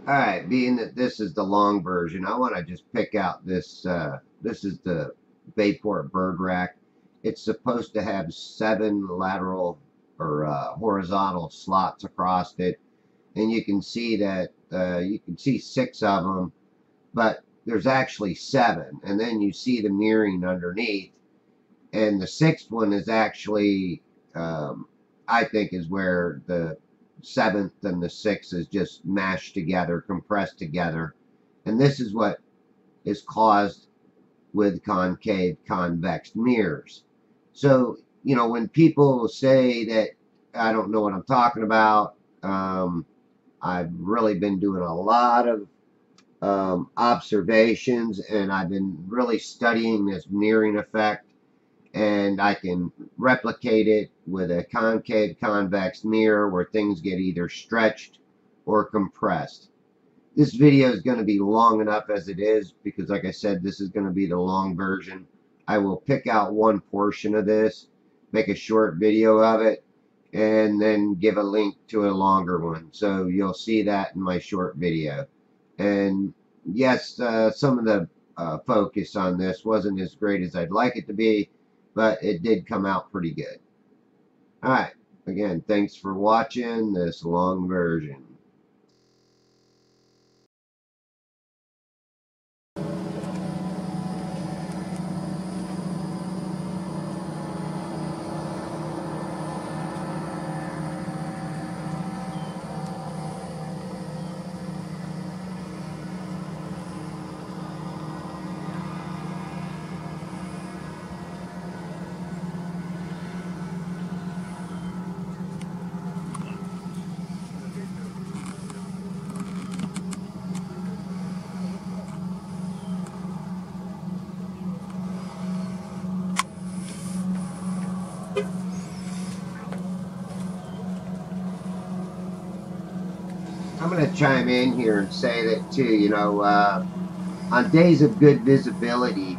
Alright, being that this is the long version, I want to just pick out this, this is the Bayport bird rack. It's supposed to have 7 lateral or horizontal slots across it. And you can see that, you can see 6 of them, but there's actually 7. And then you see the mirroring underneath. And the 6th one is actually, I think is where the 7th and the 6th is just mashed together, compressed together. And this is what is caused with concave convex mirrors. So, you know, when people say that I don't know what I'm talking about, I've really been doing a lot of observations, and I've been really studying this mirroring effect, and I can replicate it with a concave convex mirror where things get either stretched or compressed. This video is going to be long enough as it is because, like I said, this is going to be the long version. I will pick out one portion of this, make a short video of it, and then give a link to a longer one. So you'll see that in my short video. And yes, some of the focus on this wasn't as great as I'd like it to be, but it did come out pretty good. Alright, again, thanks for watching this long version. I'm going to chime in here and say that too, you know, on days of good visibility,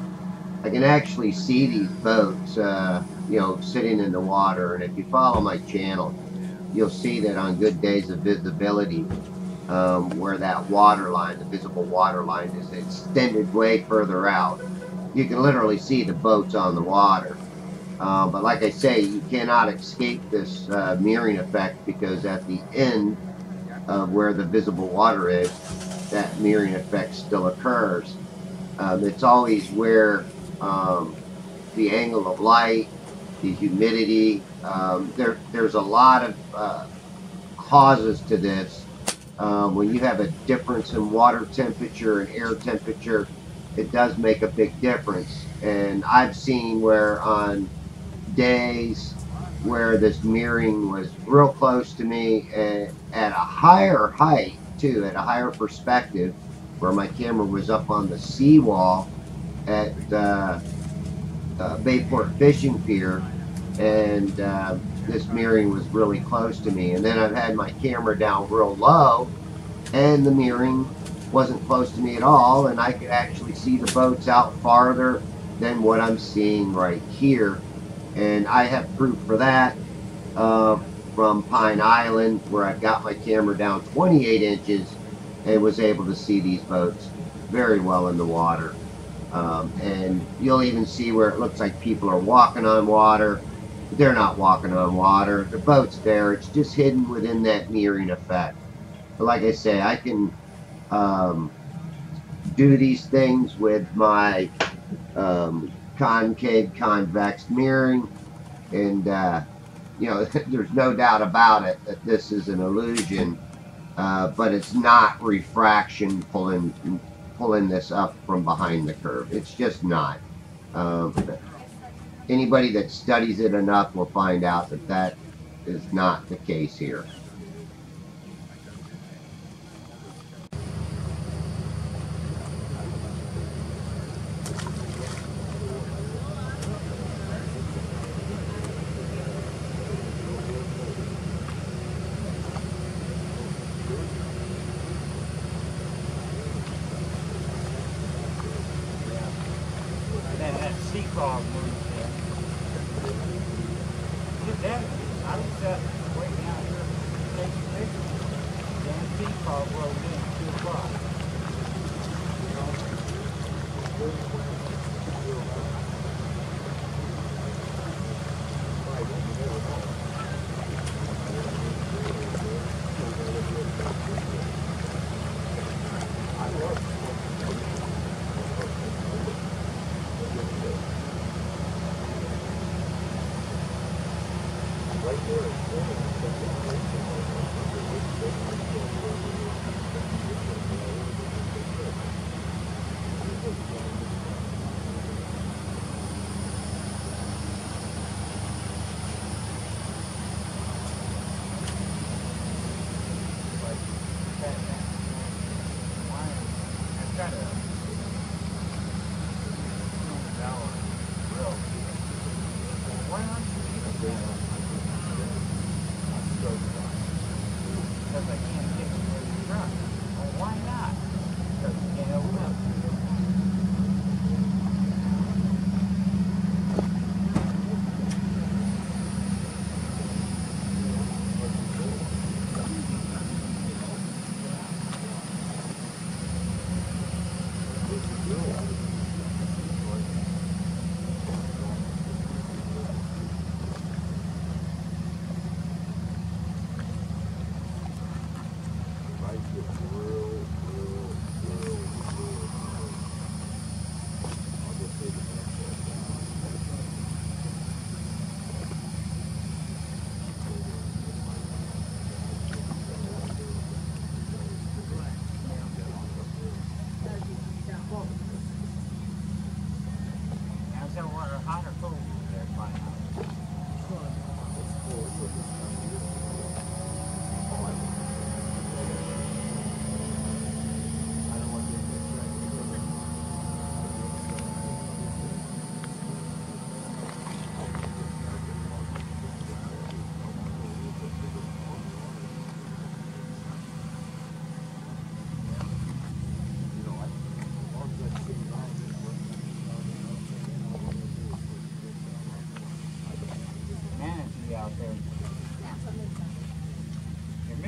I can actually see these boats, you know, sitting in the water. And if you follow my channel, you'll see that on good days of visibility, where that water line, the visible water line, is extended way further out, you can literally see the boats on the water. But like I say, you cannot escape this mirroring effect, because at the end of where the visible water is, that mirroring effect still occurs. It's always where the angle of light, the humidity, there's a lot of causes to this. When you have a difference in water temperature and air temperature, it does make a big difference. And I've seen where on days where this mirroring was real close to me, at a higher height too, at a higher perspective, where my camera was up on the seawall at Bayport Fishing Pier, and this mirroring was really close to me. And then I've had my camera down real low, and the mirroring wasn't close to me at all, and I could actually see the boats out farther than what I'm seeing right here. And I have proof for that from Pine Island, where I've got my camera down 28 inches and was able to see these boats very well in the water. And you'll even see where it looks like people are walking on water. They're not walking on water. The boat's there. It's just hidden within that mirroring effect. But like I say, I can do these things with my concave convex mirroring, and you know, there's no doubt about it that this is an illusion, but it's not refraction pulling this up from behind the curve. It's just not. Anybody that studies it enough will find out that that is not the case here. Sea frog moves in. Look at that. I was waiting out here to take some pictures. Damn sea frog rolled in at 2 o'clock.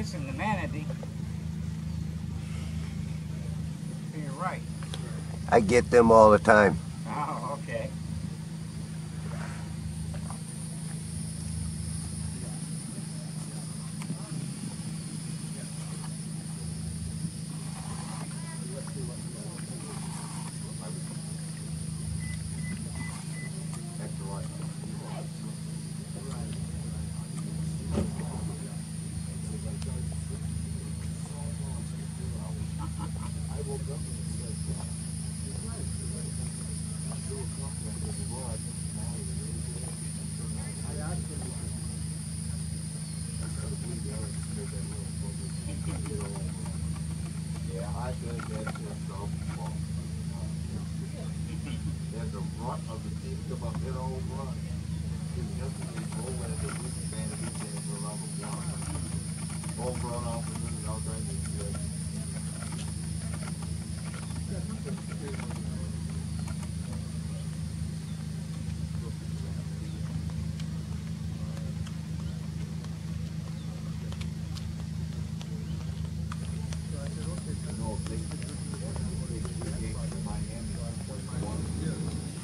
missing the manatee. To your right. I get them all the time. Oh, okay.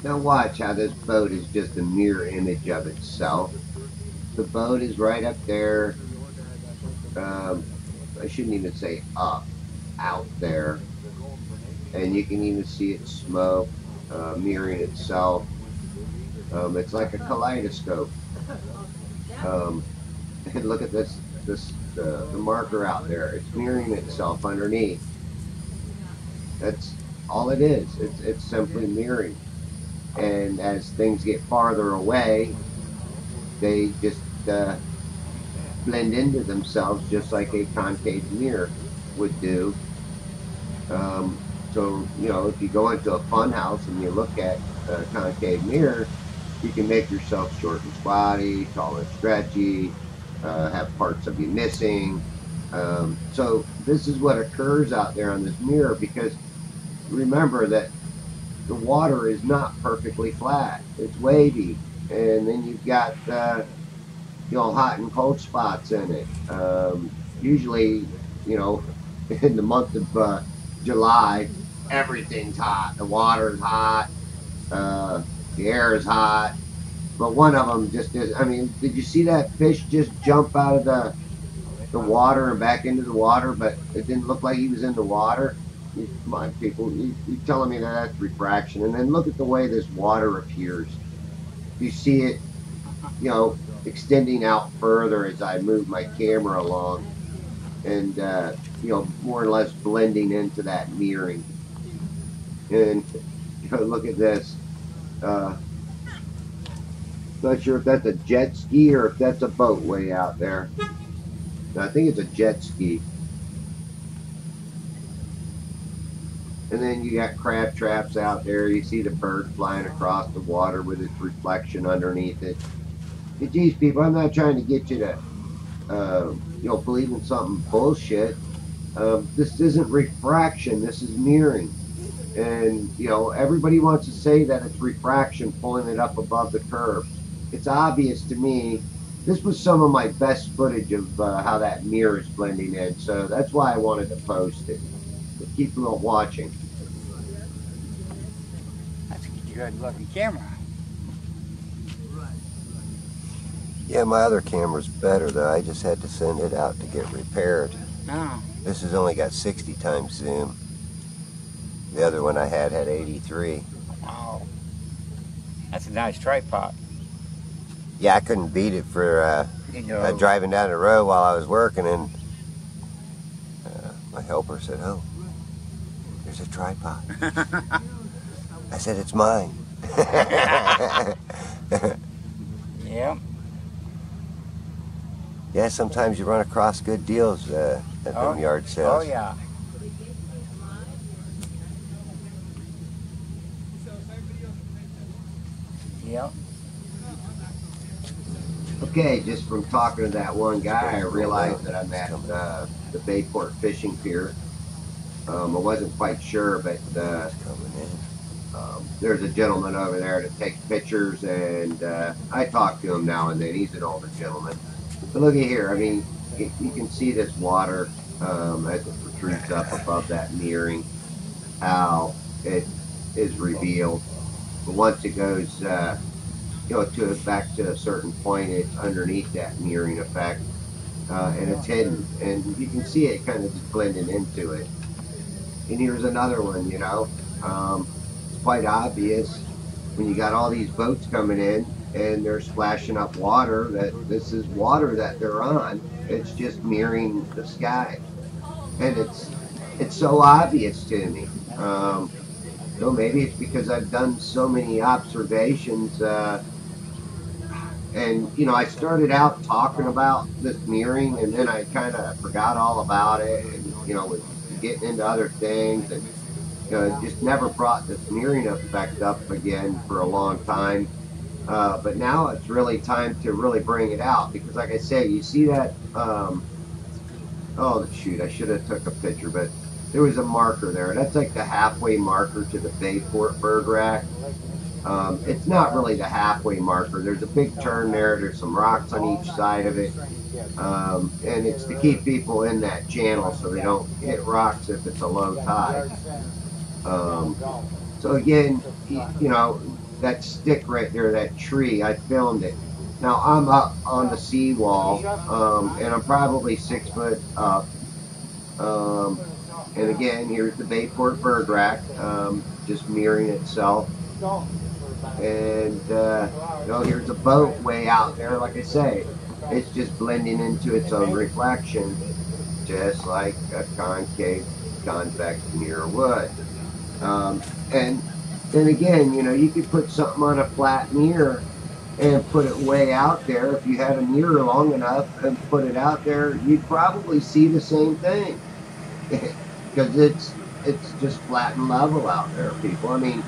Now watch how this boat is just a mirror image of itself. The boat is right up there. I shouldn't even say up, out there. And you can even see it smoke, mirroring itself. It's like a kaleidoscope. And look at the marker out there. It's mirroring itself underneath. That's all it is. It's simply mirroring. And as things get farther away, they just blend into themselves just like a concave mirror would do. So, you know, if you go into a fun house and you look at a concave mirror, you can make yourself short and squatty, tall and stretchy, have parts of you missing. So this is what occurs out there on this mirror, because remember that the water is not perfectly flat. It's wavy. And then you've got, you know, hot and cold spots in it. Usually, you know, in the month of July, everything's hot. The water's hot. The air is hot. But one of them just is. I mean, did you see that fish just jump out of the water and back into the water, but it didn't look like he was in the water? Come on, people, you're telling me that that's refraction. And then look at the way this water appears. You see it, you know, extending out further as I move my camera along, and you know, more or less blending into that mirroring. And you know, look at this. Not sure if that's a jet ski or if that's a boat way out there. I think it's a jet ski. And then you got crab traps out there. You see the bird flying across the water with its reflection underneath it. Geez, people, I'm not trying to get you to, you know, believe in something bullshit. This isn't refraction. This is mirroring. And, you know, everybody wants to say that it's refraction pulling it up above the curve. It's obvious to me. This was some of my best footage of how that mirror is blending in. So that's why I wanted to post it. So keep watching. That's a good looking camera. Yeah, my other camera's better though. I just had to send it out to get repaired. No. This has only got 60 times zoom. The other one I had 83. Wow. That's a nice tripod. Yeah, I couldn't beat it for driving down the road while I was working, and my helper said, "Oh, there's a tripod." I said, "It's mine." Yeah. Yeah, sometimes you run across good deals at them yard sales. Oh, yeah. Yep. Okay, just from talking to that one guy, I realized that I'm at the Bayport Fishing Pier. I wasn't quite sure, but there's a gentleman over there that takes pictures, and I talk to him now and then. He's an older gentleman. But look at here. I mean, you can see this water as it protrudes up above that mirroring, how it is revealed. But once it goes, to back to a certain point, it's underneath that mirroring effect, and it's hidden, and you can see it kind of just blending into it. And here's another one, it's quite obvious when you got all these boats coming in and they're splashing up water that this is water that they're on. It's just mirroring the sky, and it's so obvious to me. Maybe it's because I've done so many observations, and I started out talking about this mirroring, and then I kind of forgot all about it, and was getting into other things, and just never brought this mirroring effect up again for a long time. But now it's really time to really bring it out, because like I say, you see that, oh shoot, I should have took a picture, but there was a marker there. That's like the halfway marker to the Bayport bird rack. It's not really the halfway marker. There's a big turn there. There's some rocks on each side of it. And it's to keep people in that channel so they don't hit rocks if it's a low tide. So again, that stick right there, that tree, I filmed it. Now I'm up on the seawall, and I'm probably 6 foot up. And again, here's the Bayport bird rack, just mirroring itself. And here's a boat way out there. Like I say, it's just blending into its own reflection, just like a concave, convex mirror would. And then again, you could put something on a flat mirror and put it way out there. If you had a mirror long enough and put it out there, you'd probably see the same thing, because it's just flat and level out there, people. I mean,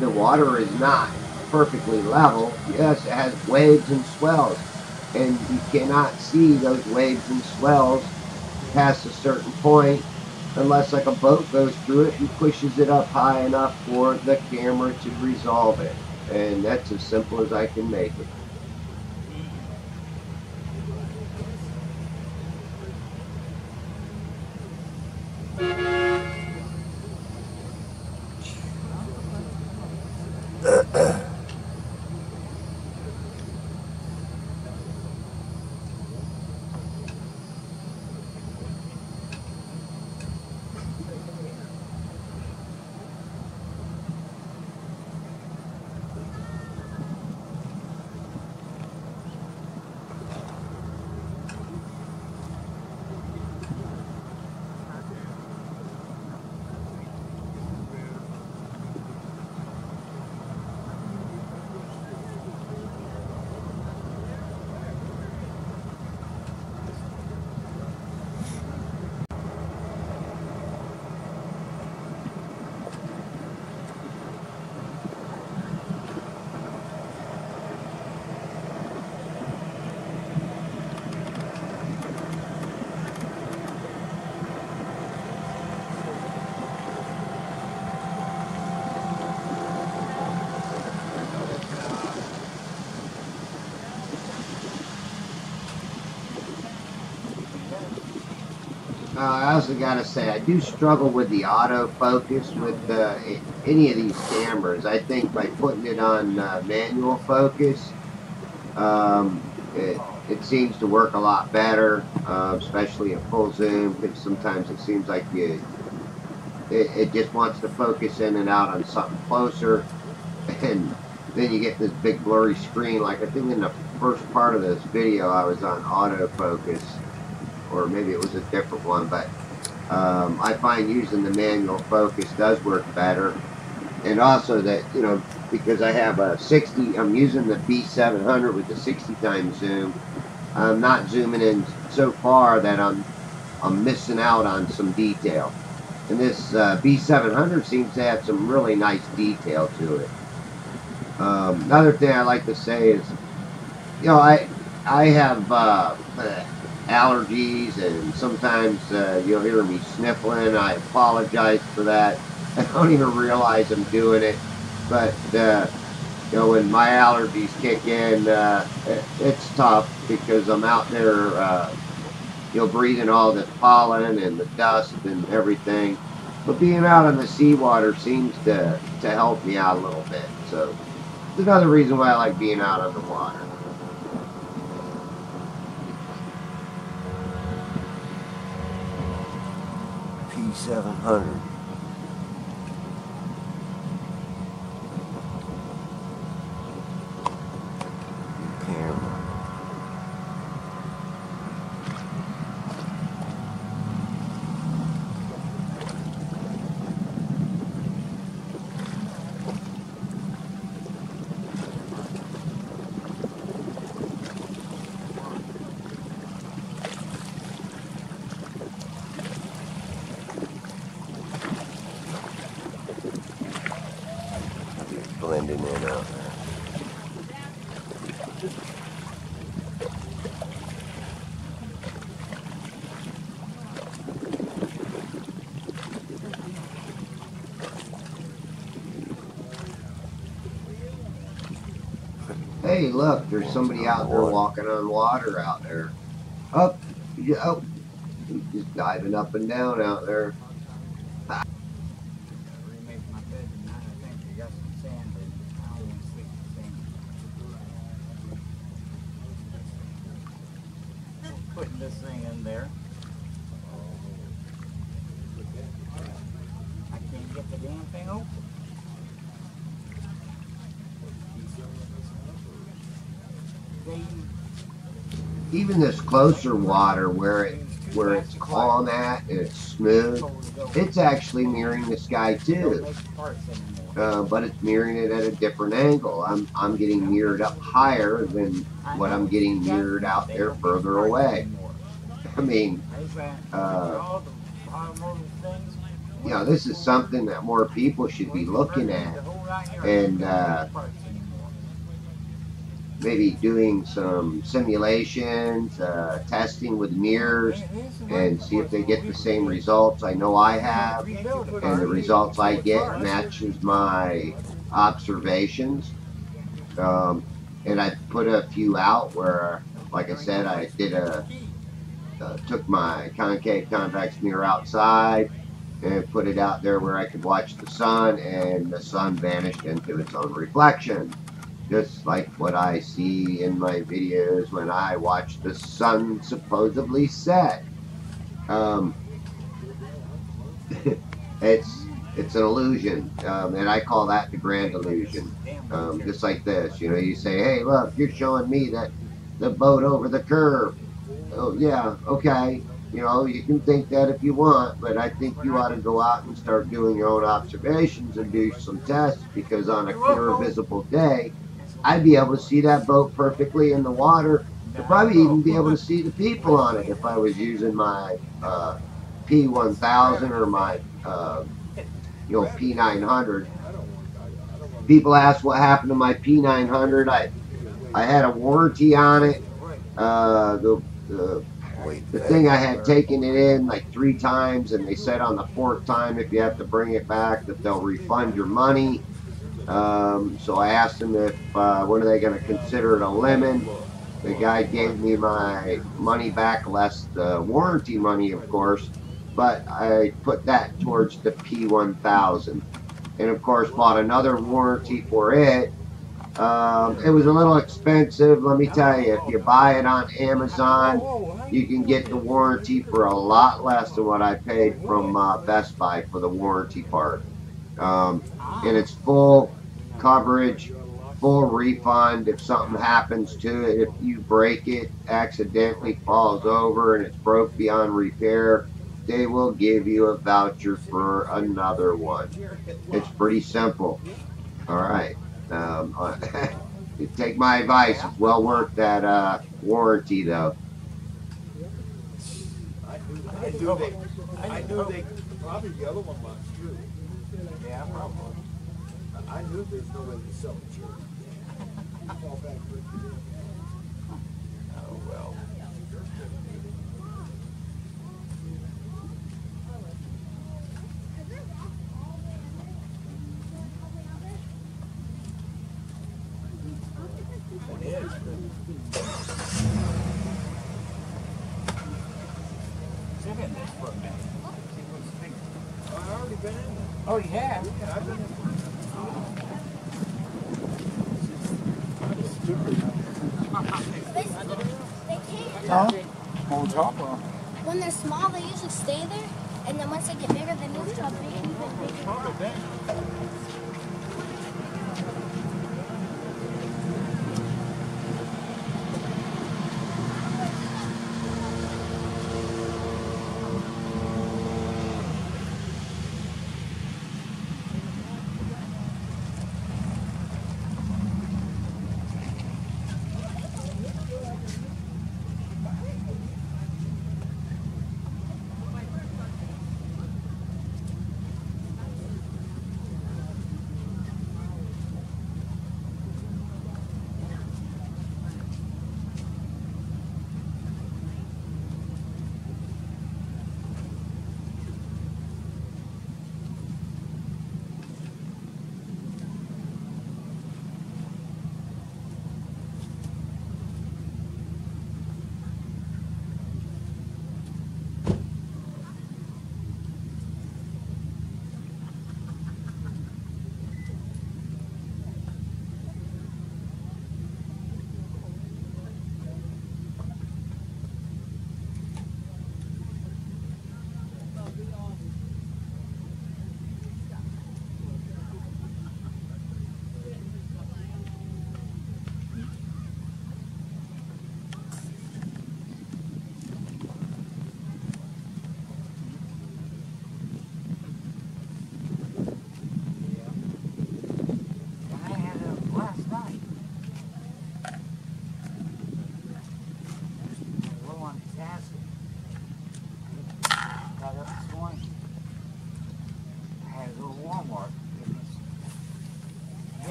the water is not perfectly level. Yes, it has waves and swells, and you cannot see those waves and swells past a certain point unless like a boat goes through it and pushes it up high enough for the camera to resolve it. And that's as simple as I can make it. I also got to say, I do struggle with the autofocus with any of these cameras. I think by putting it on manual focus, it seems to work a lot better, especially at full zoom, because sometimes it seems like it just wants to focus in and out on something closer, and then you get this big blurry screen. Like I think in the first part of this video I was on autofocus, or maybe it was a different one, but I find using the manual focus does work better. And also that, because I have a 60, I'm using the B700 with the 60 times zoom, I'm not zooming in so far that I'm missing out on some detail. And this B700 seems to have some really nice detail to it. Another thing I like to say is, I have allergies, and sometimes you'll hear me sniffling. I apologize for that. I don't even realize I'm doing it, but when my allergies kick in, it's tough, because I'm out there breathing all the pollen and the dust and everything. But being out on the seawater seems to help me out a little bit. So it's another reason why I like being out on the water. P700. Camera. Blending in out there. Hey, look, there's somebody out there walking on water out there. Up, yeah, oh, he's just diving up and down out there. Remake my bed tonight. I think we got some sand, but I don't want to sleep in sand. Putting this thing in there. I can't get the damn thing open. Even this closer water where it's calm at and it's smooth, it's actually mirroring the sky too. But it's mirroring it at a different angle. I'm getting mirrored up higher than what I'm getting mirrored out there further away. I mean, this is something that more people should be looking at, and maybe doing some simulations, testing with mirrors, and see if they get the same results I know I have, and the results I get matches my observations. And I put a few out where, like I said, I did took my concave convex mirror outside and put it out there where I could watch the sun, and the sun vanished into its own reflection. Just like what I see in my videos when I watch the sun supposedly set. It's an illusion, and I call that the grand illusion. Just like this, you say, hey, look, you're showing me that the boat over the curve. Oh yeah, okay. You can think that if you want, but I think you ought to go out and start doing your own observations and do some tests, because on a clear visible day, I'd be able to see that boat perfectly in the water. I'd probably even be able to see the people on it if I was using my P1000 or my P900. People ask what happened to my P900. I had a warranty on it. The thing, I had taken it in like 3 times, and they said on the 4th time, if you have to bring it back, that they'll refund your money. So I asked them if when are they going to consider it a lemon. The guy gave me my money back, less the warranty money, of course, but I put that towards the P1000, and of course bought another warranty for it. It was a little expensive, let me tell you. If you buy it on Amazon, you can get the warranty for a lot less than what I paid from Best Buy for the warranty part. And it's full coverage, full refund if something happens to it. If you break it, accidentally falls over and it's broke beyond repair, they will give you a voucher for another one. It's pretty simple. All right. Take my advice. It's well worth that warranty, though. I knew they probably the other one was too. Yeah, probably. I knew there's no way to sell the cherry. Fall back quickly. Oh well. It is. sit in this for a minute. See what's thinking. I already been in there. Oh, you have? Yeah, I've been in there. They can't. Huh? On top of When they're small, they usually stay there, and then once they get bigger, they move to a big, even bigger.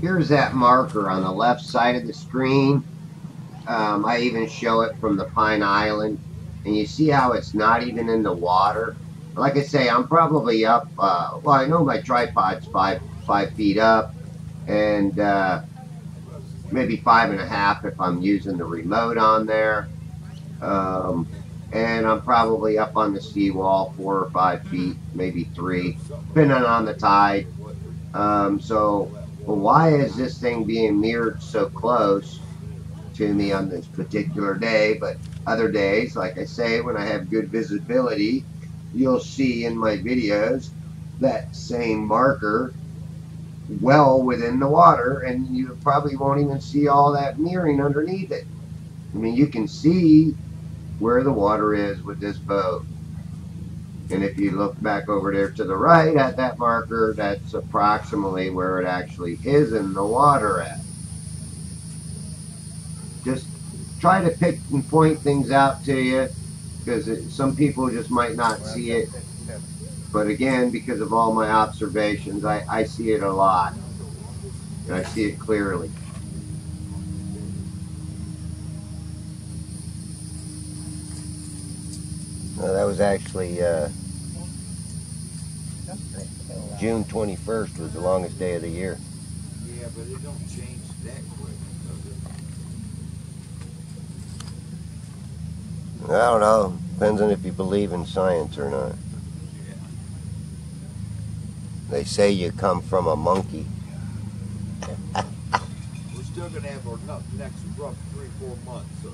Here's that marker on the left side of the screen. I even show it from the Pine Island, and you see how it's not even in the water. Like I say, I'm probably up. Well, I know my tripod's five feet up, and maybe 5.5 if I'm using the remote on there. And I'm probably up on the seawall 4 or 5 feet, maybe 3, depending on the tide. So, well, why is this thing being mirrored so close to me on this particular day? But other days, like I say, when I have good visibility, you'll see in my videos that same marker well within the water, and you probably won't even see all that mirroring underneath it. I mean, you can see where the water is with this boat. And if you look back over there to the right at that marker, that's approximately where it actually is in the water at. Just try to pick and point things out to you, because some people just might not see it. But again, because of all my observations, I see it a lot. And I see it clearly. That was actually June 21st was the longest day of the year. Yeah, but it don't change that quick, does it? I don't know. Depends on if you believe in science or not. Yeah. They say you come from a monkey. We're still gonna have our next rough 3-4 months, so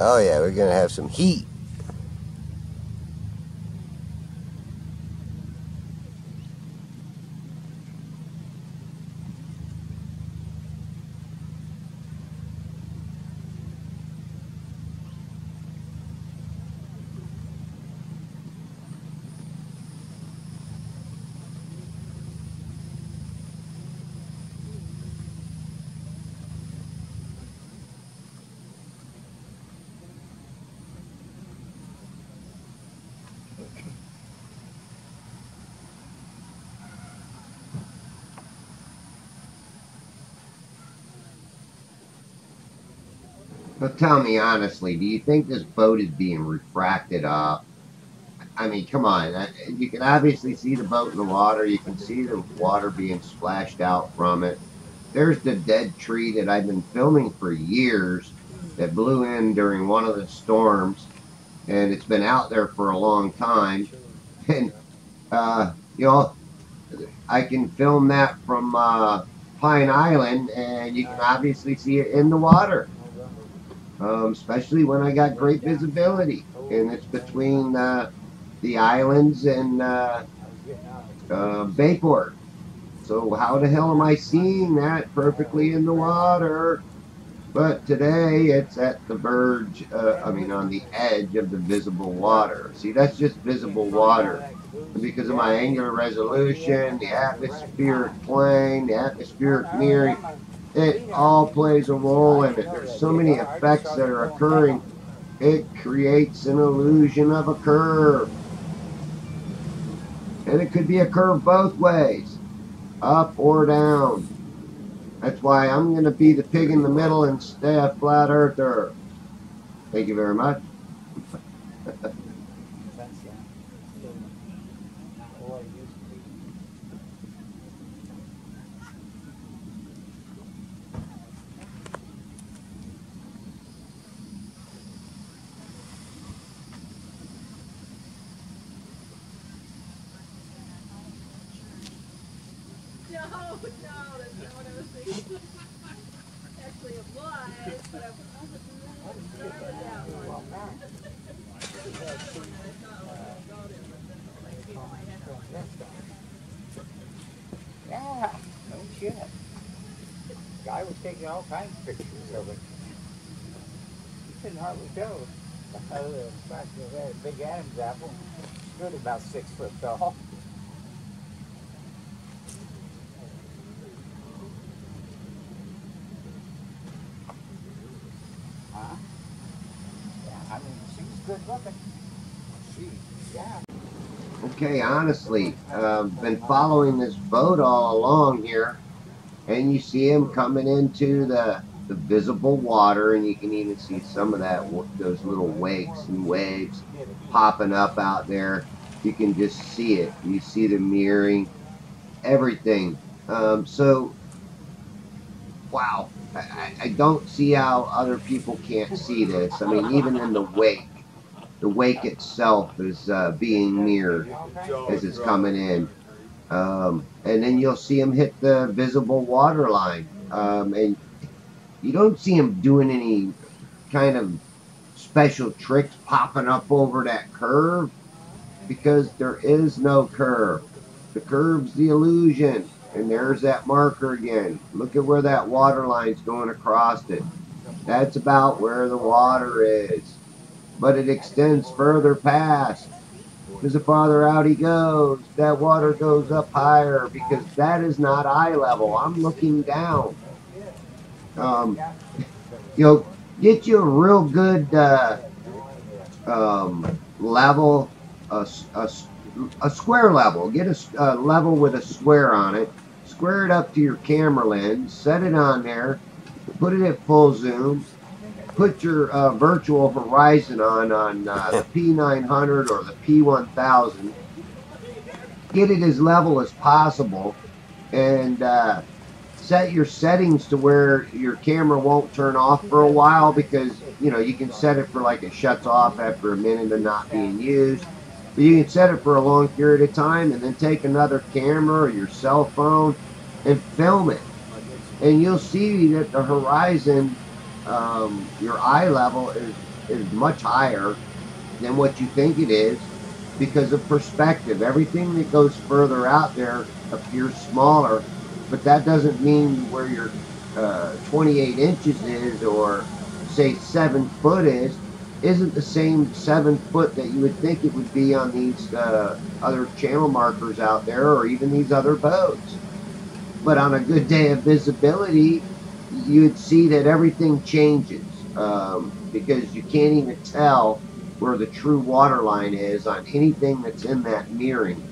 Oh yeah, we're gonna have some heat. But tell me honestly, do you think this boat is being refracted up? I mean, come on. You can obviously see the boat in the water. You can see the water being splashed out from it. there's the dead tree that I've been filming for years that blew in during one of the storms, and it's been out there for a long time. And you know, I can film that from Pine Island, and you can obviously see it in the water, especially when I got great visibility, and it's between the islands and Bayport. So how the hell am I seeing that perfectly in the water? But today it's at the verge, I mean, on the edge of the visible water. See, that's just visible water. And because of my angular resolution, the atmospheric plane, the atmospheric mirroring, it all plays a role in it. There's so many effects that are occurring. It creates an illusion of a curve. And it could be a curve both ways, up or down. That's why I'm going to be the pig in the middle and stay a flat earther. Thank you very much. No, that's not what I was thinking. Actually, it was, but I wasn't start with that one. Yeah, no shit. Guy was taking all kinds of pictures of it. You couldn't hardly tell. The fact that it had a big Adam's apple, stood about 6 foot tall. Huh? Yeah, I mean, she was good looking. Yeah. Okay, honestly, been following this boat all along here, and you see him coming into the visible water, and you can even see some of that, those little wakes and waves popping up out there. You can just see it. You see the mirroring, everything. So, wow, I don't see how other people can't see this. I mean, even in the wake itself is being mirrored as it's coming in. And then you'll see him hit the visible water line. And you don't see him doing any kind of special tricks popping up over that curve because there is no curve. The curve's the illusion. And there's that marker again. Look at where that water line's going across it. That's about where the water is. But it extends further past. Because the farther out he goes, that water goes up higher because that is not eye level. I'm looking down. You know, get you a real good level, a square level. Get a level with a square on it. Square it up to your camera lens. Set it on there. Put it at full zoom. Put your virtual horizon on the P900 or the P1000. Get it as level as possible, and set your settings to where your camera won't turn off for a while, because you know you can set it for like it shuts off after a minute of not being used. But you can set it for a long period of time, and then take another camera or your cell phone and film it, and you'll see that the horizon, your eye level is much higher than what you think it is because of perspective. Everything that goes further out there appears smaller, but that doesn't mean where your 28 inches is, or say 7 foot isn't the same 7 foot that you would think it would be on these other channel markers out there, or even these other boats. But on a good day of visibility, you'd see that everything changes, because you can't even tell where the true water line is on anything that's in that mirroring.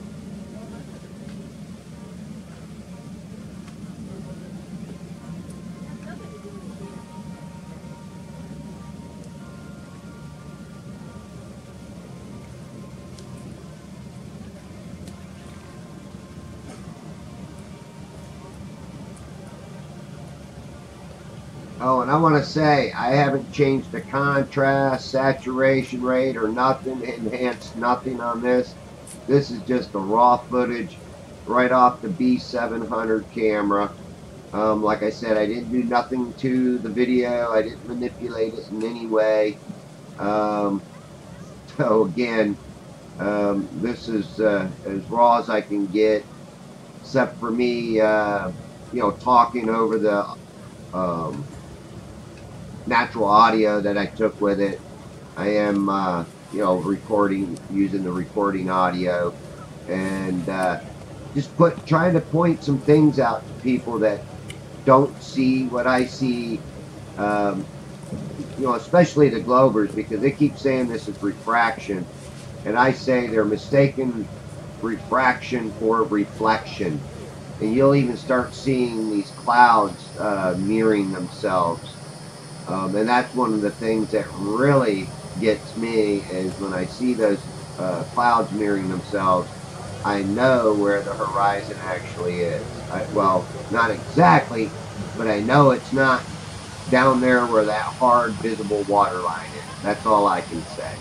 Oh, and I want to say I haven't changed the contrast, saturation rate, or nothing, enhanced nothing on this. This is just the raw footage right off the B700 camera. Like I said, I didn't do nothing to the video. I didn't manipulate it in any way. Um, so again, this is as raw as I can get, except for me, talking over the natural audio that I took with it. I am, recording using the recording audio, and just trying to point some things out to people that don't see what I see. Um, especially the Globers, because they keep saying this is refraction, and I say they're mistaken refraction for reflection. And you'll even start seeing these clouds mirroring themselves. And that's one of the things that really gets me is when I see those clouds mirroring themselves, I know where the horizon actually is. Well, not exactly, but I know it's not down there where that hard visible water line is. That's all I can say.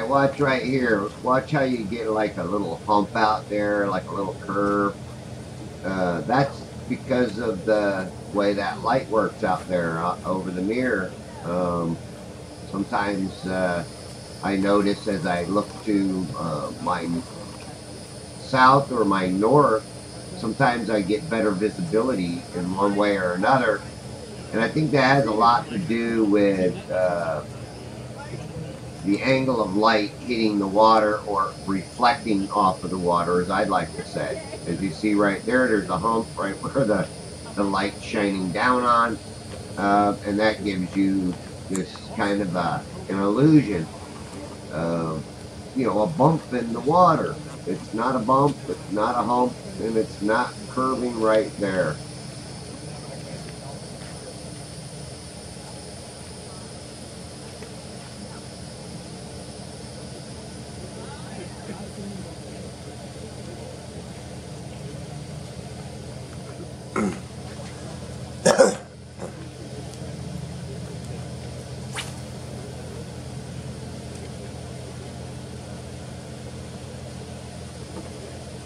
right, watch right here. Watch how you get like a little hump out there, like a little curve. That's because of the way that light works out there over the mirror. Sometimes I notice as I look to my south or my north, sometimes I get better visibility in one way or another. And I think that has a lot to do with the angle of light hitting the water or reflecting off of the water, as I'd like to say. As you see right there, there's a hump right where the light's shining down on, and that gives you this kind of an illusion of, you know, a bump in the water. It's not a bump, it's not a hump, and it's not curving right there.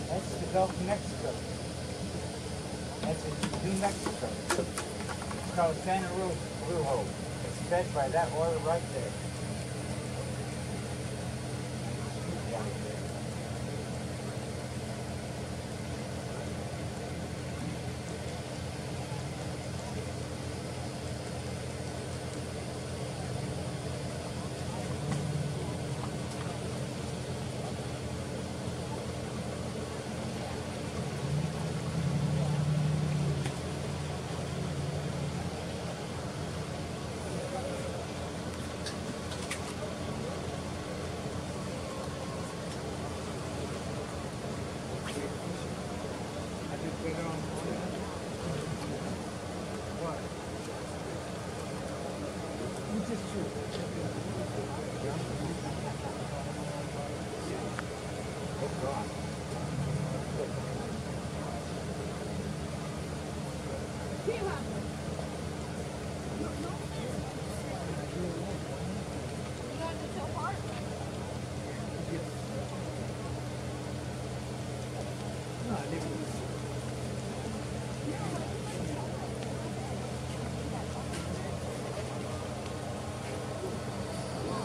That's the Gulf of Mexico. That's in New Mexico. It's called Santa Rojo. It's fed by that oil right there.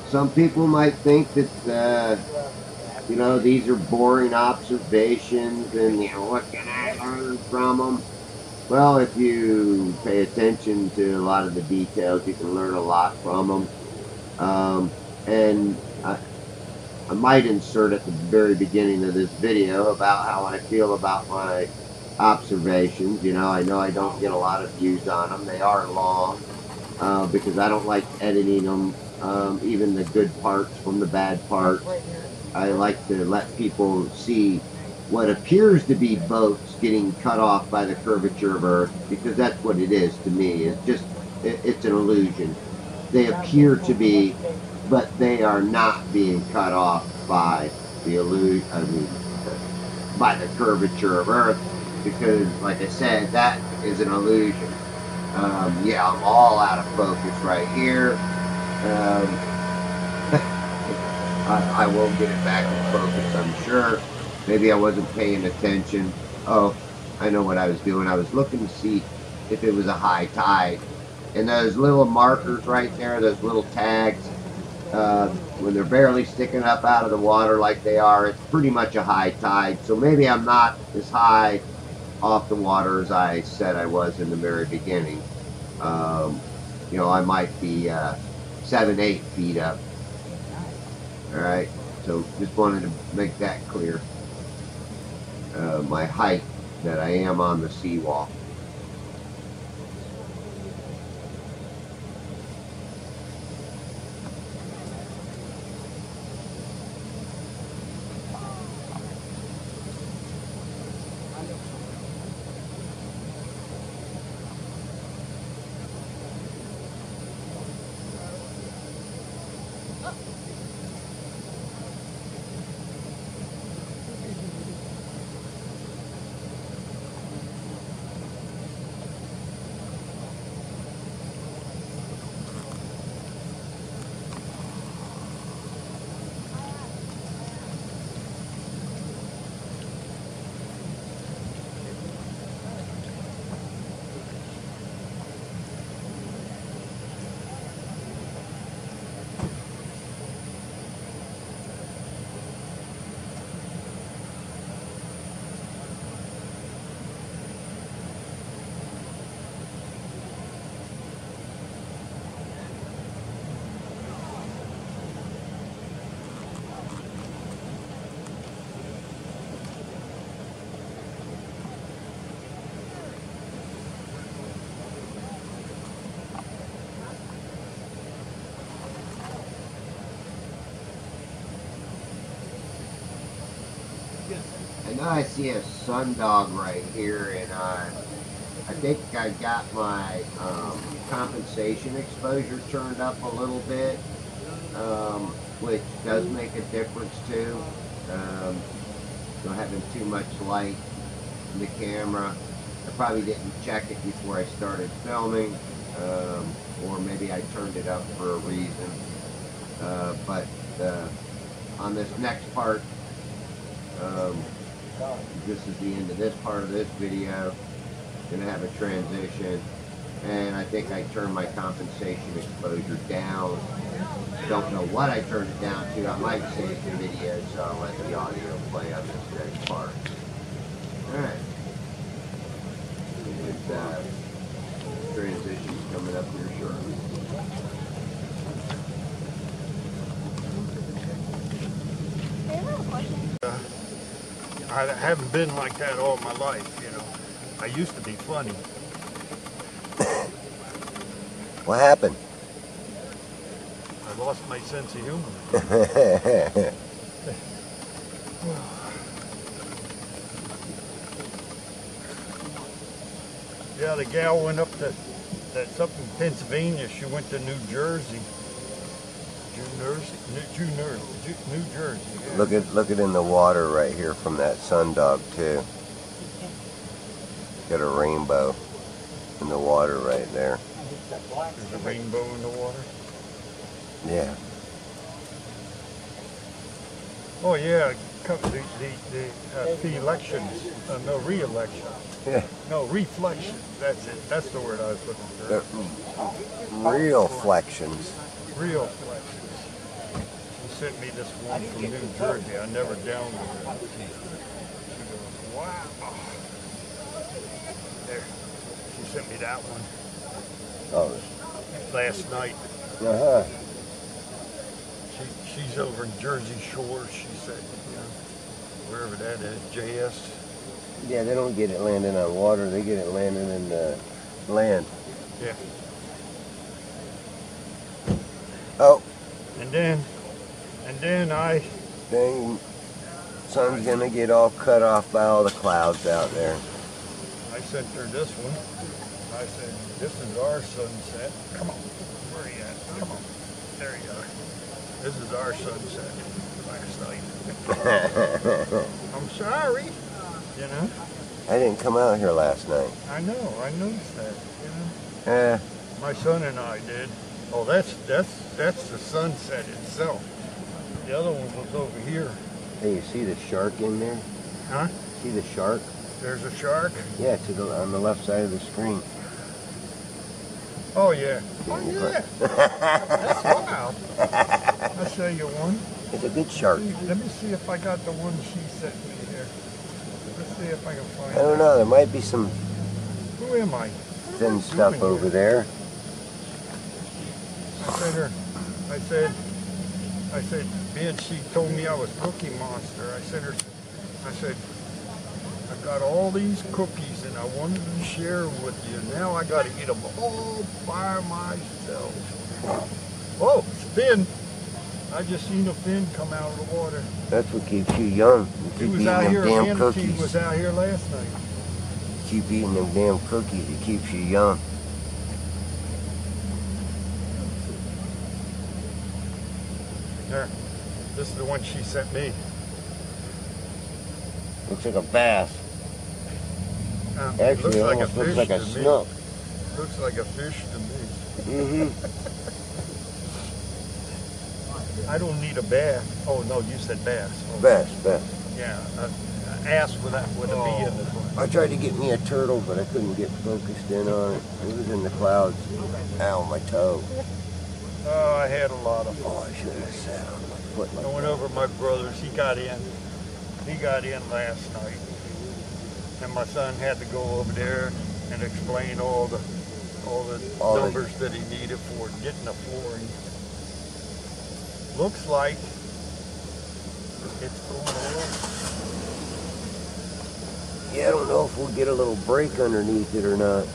Some people might think that, you know, these are boring observations and, you know, what can I learn from them? Well, if you pay attention to a lot of the details, you can learn a lot from them. And I might insert at the very beginning of this video about how I feel about my observations. You know I don't get a lot of views on them. They are long because I don't like editing them, even the good parts from the bad parts. I like to let people see what appears to be boats getting cut off by the curvature of Earth, because that's what it is to me. It's an illusion. They appear to be, but they are not being cut off by the by the curvature of Earth, because, like I said, that is an illusion. Yeah, I'm all out of focus right here. I will get it back in focus, I'm sure. Maybe I wasn't paying attention. Oh, I know what I was doing. I was looking to see if it was a high tide. And those little markers right there, those little tags, when they're barely sticking up out of the water like they are, it's pretty much a high tide. So maybe I'm not as high off the water as I said I was in the very beginning. You know, I might be 7-8 feet up. Alright, so just wanted to make that clear. My height, that I am on the seawall. I know I see a sundog right here, and I think I got my compensation exposure turned up a little bit, which does make a difference too. Not having too much light in the camera. I probably didn't check it before I started filming, or maybe I turned it up for a reason. But on this next part, this is the end of this part of this video. Gonna have a transition, and I think I turned my compensation exposure down. Don't know what I turned it down to. I might save the video, so I'll let the audio play on this next part. Alright. Transition's coming up here shortly. I have a question. I haven't been like that all my life, you know. I used to be funny. What happened? I lost my sense of humor. Yeah, the gal went up to, that's up in Pennsylvania. She went to New Jersey. New Jersey. Yeah. Look at in the water right here from that sundog too. Got a rainbow in the water right there. There's a rainbow in the water. Yeah. Oh yeah, the elections, no re-election. Yeah. No, reflection. That's it. That's the word I was looking for. Real flections. Real flections. She sent me this one from New Jersey. I never downloaded it. She goes, wow. There. She sent me that one. Oh. Last night. Uh-huh. She's over in Jersey Shore, she said, you know, wherever that is, JS. Yeah, they don't get it landing on water, they get it landing in the land. Yeah. Oh. And then I... Dang, sun's gonna get all cut off by all the clouds out there. I sent her this one. I said, this is our sunset. Come on, where are you at? Come on, there you are. This is our sunset last night. I'm sorry, you know. I didn't come out here last night. I know, I noticed that, you know. My son and I did. Oh, that's the sunset itself. The other one was over here. Hey, you see the shark in there? Huh? See the shark? There's a shark? Yeah, on the left side of the screen. Oh, yeah. Oh, yeah. That's wild. I'll show you one. It's a good shark. Let me see if I got the one she sent me here. Let's see if I can find it. I don't know, there might be some Who am I? thin stuff over there. I said, man, she told me I was Cookie Monster. I said, I got all these cookies and I wanted to share them with you. Now I got to eat them all by myself. Oh, it's fin. I just seen a fin come out of the water. That's what keeps you young. You He keep was eating out them here, damn Manatee cookies. was out here last night. Keep eating them damn cookies. It keeps you young. There. This is the one she sent me. Looks like a bass. Looks Actually, it like almost a looks fish like a to me. snook. Looks like a fish to me. Mm-hmm. I don't need a bass. Oh no, you said bass. Oh, Bass. Yeah, ass with a B in it. I tried to get me a turtle, but I couldn't get focused in on it. It was in the clouds. Ow, my toe. Oh, I had a lot of fun. Oh, I should have sat on my foot like I went over to my brother's. He got in. He got in last night, and my son had to go over there and explain all the numbers that he needed for getting the flooring. Looks like it's going away. Yeah, I don't know if we'll get a little break underneath it or not.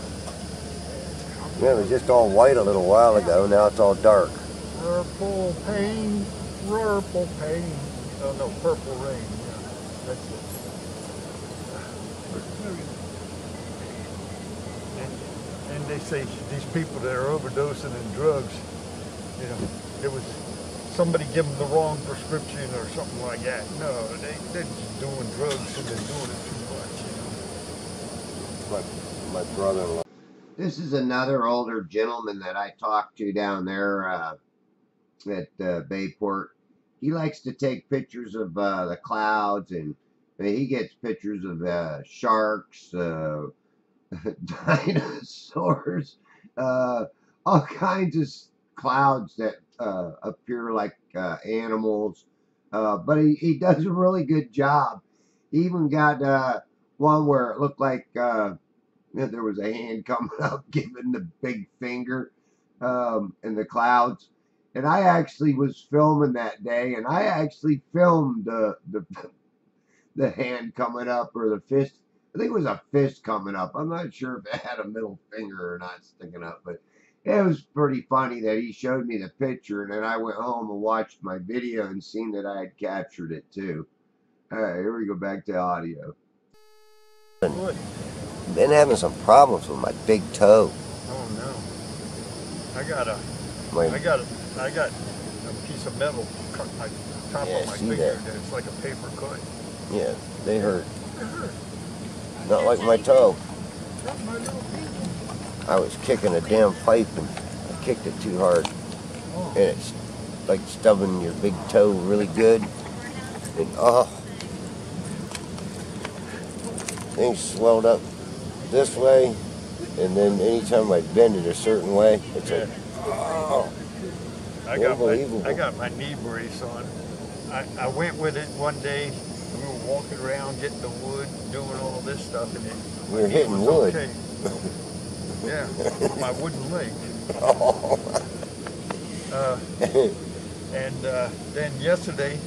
Yeah, it was just all white a little while ago. Now it's all dark. Purple pain. Oh no, purple rain. Yeah. That's it. And they say these people that are overdosing in drugs, you know, it was somebody give them the wrong prescription or something like that. No, they're just doing drugs and they're doing it too much, you know. My brother-in-law. This is another older gentleman that I talked to down there at Bayport. He likes to take pictures of the clouds, and he gets pictures of sharks, dinosaurs, all kinds of clouds that appear like animals. But he does a really good job. He even got one where it looked like there was a hand coming up giving the big finger in the clouds. And I actually was filming that day, and I actually filmed the hand coming up, or the fist. I think it was a fist coming up. I'm not sure if it had a middle finger or not sticking up, but it was pretty funny that he showed me the picture, and then I went home and watched my video and seen that I had captured it too. All right, here we go back to audio. Been having some problems with my big toe. Oh no! I got a piece of metal cut my top of my finger. And it's like a paper cut. Yeah, they hurt. It hurt. Not like my toe. Cut my little finger. I was kicking a damn pipe and I kicked it too hard. Oh. And it's like stubbing your big toe really good. And oh, things swelled up this way. And then anytime I bend it a certain way, it's like, oh. I got my knee brace on. I went with it one day. We were walking around getting the wood, doing all this stuff, and we were hitting wood. Okay. Yeah, my wooden leg. Then yesterday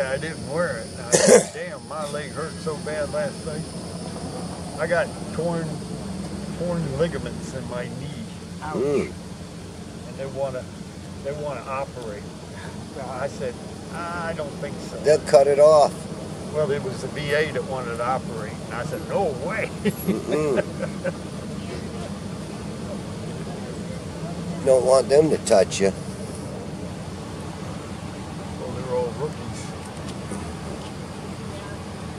I didn't wear it. I said, damn, my leg hurt so bad last night. I got torn ligaments in my knee. Ouch. And they wanna operate. I said, I don't think so. They'll cut it off. Well, it was the VA that wanted to operate, and I said, no way. Don't want them to touch you. Well, they're all rookies.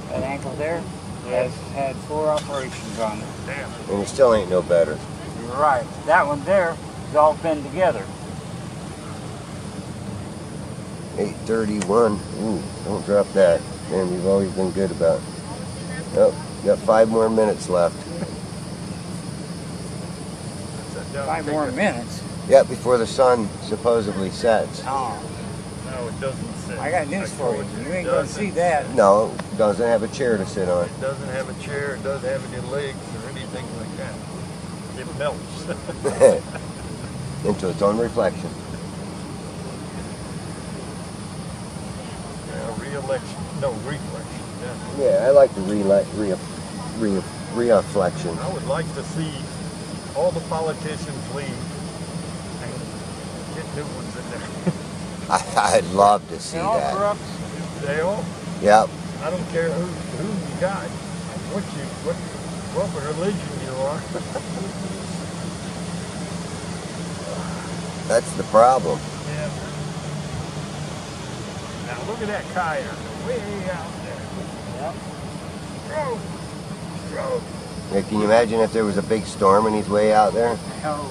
That ankle there has had 4 operations on it. Damn. And it still ain't no better. You're right. That one there is all pinned together. 8:31. Ooh, don't drop that. Man, you've always been good about it. Yep, got 5 more minutes left. 5 more minutes? Yep, before the sun supposedly sets. Oh. No, it doesn't say. I got news for you. You ain't going to see that. No, it doesn't have a chair to sit on. It doesn't have a chair, it doesn't have any legs or anything like that. It melts. Into its own reflection. Reflection. Yeah. Yeah, I like the reflection. I would like to see all the politicians leave and get new ones in there. I'd love to see They're all that. corrupt. They all? Yep. I don't care who you got, what religion you are. That's the problem. Yeah. Now look at that coyote way out there. Yep. Stroke. Yeah, can you imagine if there was a big storm and he's way out there? Oh.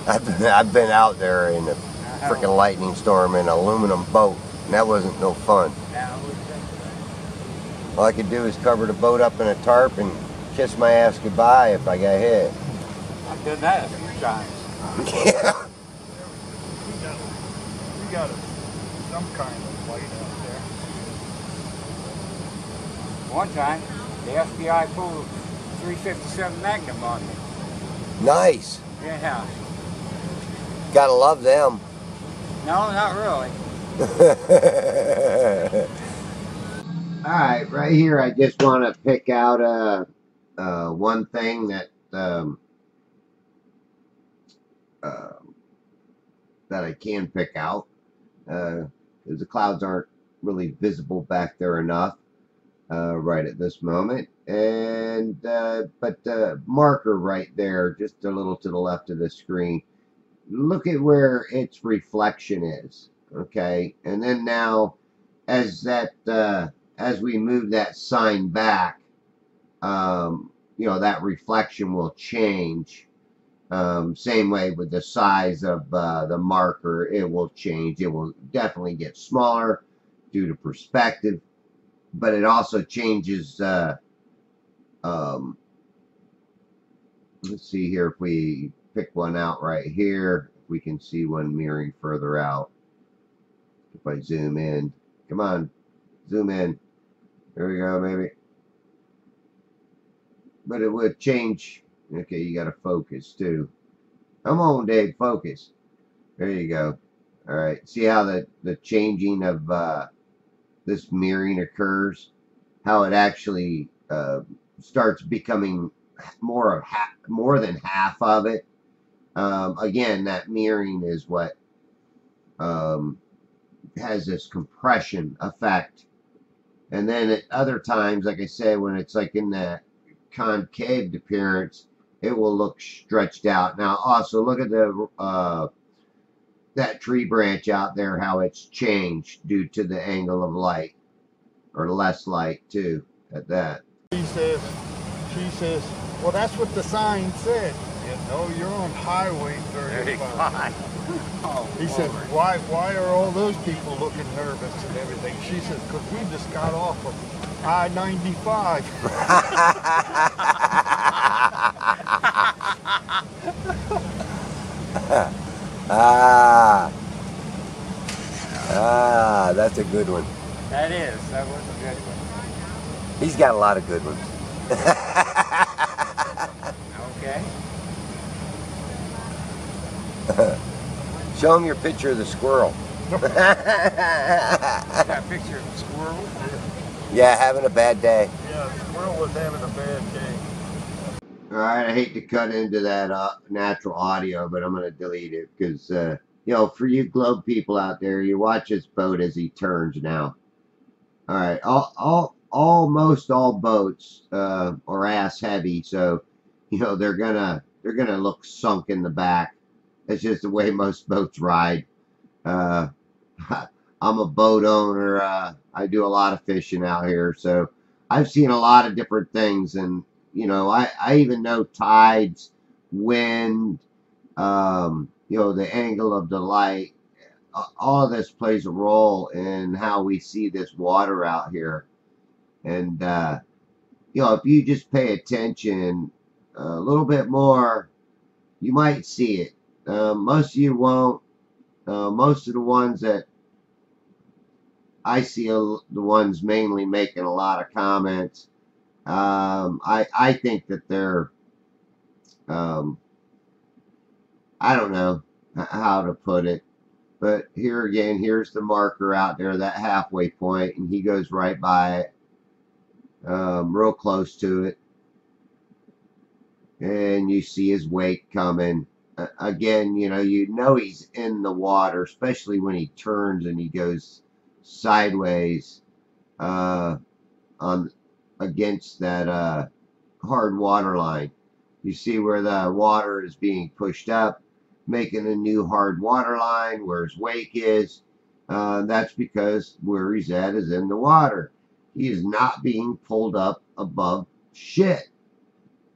I've been out there in a freaking lightning storm in an aluminum boat, and that wasn't no fun. All I could do is cover the boat up in a tarp and kiss my ass goodbye if I got hit. I've done that a few times. Yeah. We got some kind of light out there. One time, the FBI pulled a 357 Magnum on me. Nice. Yeah. Gotta love them. No, not really. All right, right here, I just want to pick out one thing that that I can pick out, because the clouds aren't really visible back there enough right at this moment. And but the marker right there, just a little to the left of the screen, look at where its reflection is. Okay, and then now as that as we move that sign back, you know, that reflection will change. Same way with the size of the marker, it will change. It will definitely get smaller due to perspective, but it also changes. Um, let's see here, if we pick one out right here, we can see one mirroring further out. If I zoom in, come on, zoom in. There we go, maybe. But it would change. Okay, you got to focus too. Come on, Dave, focus. There you go. All right. See how the changing of this mirroring occurs? How it actually starts becoming more than half of it. Again, that mirroring is what has this compression effect. And then at other times, like I said, when it's like in that concave appearance, it will look stretched out. Now, also look at the that tree branch out there, how it's changed due to the angle of light, or less light too. At that. She says, well, that's what the sign said. You know, you're on Highway 35. He said, why are all those people looking nervous and everything? She said, because we just got off of I-95. That's a good one. That was a good one. He's got a lot of good ones. Okay. Show him your picture of the squirrel. Got a picture of a squirrel. Yeah, having a bad day. Yeah, the squirrel was having a bad day. All right, I hate to cut into that natural audio, but I'm going to delete it because, you know, for you globe people out there, you watch this boat as he turns now. All right, almost all boats are ass heavy, so you know they're gonna look sunk in the back. It's just the way most boats ride. I'm a boat owner. I do a lot of fishing out here, so I've seen a lot of different things, and you know, I even know tides, wind, you know, the angle of the light. All of this plays a role in how we see this water out here. And, you know, if you just pay attention a little bit more, you might see it. Most of you won't. Most of the ones that I see are the ones mainly making a lot of comments. I think that they're, I don't know how to put it. But here again, here's the marker out there, that halfway point, and he goes right by it, real close to it. And you see his wake coming. Again, you know he's in the water, especially when he turns and he goes sideways on against that hard water line. You see where the water is being pushed up, making a new hard water line where his wake is. That's because where he's at is in the water. He is not being pulled up above shit.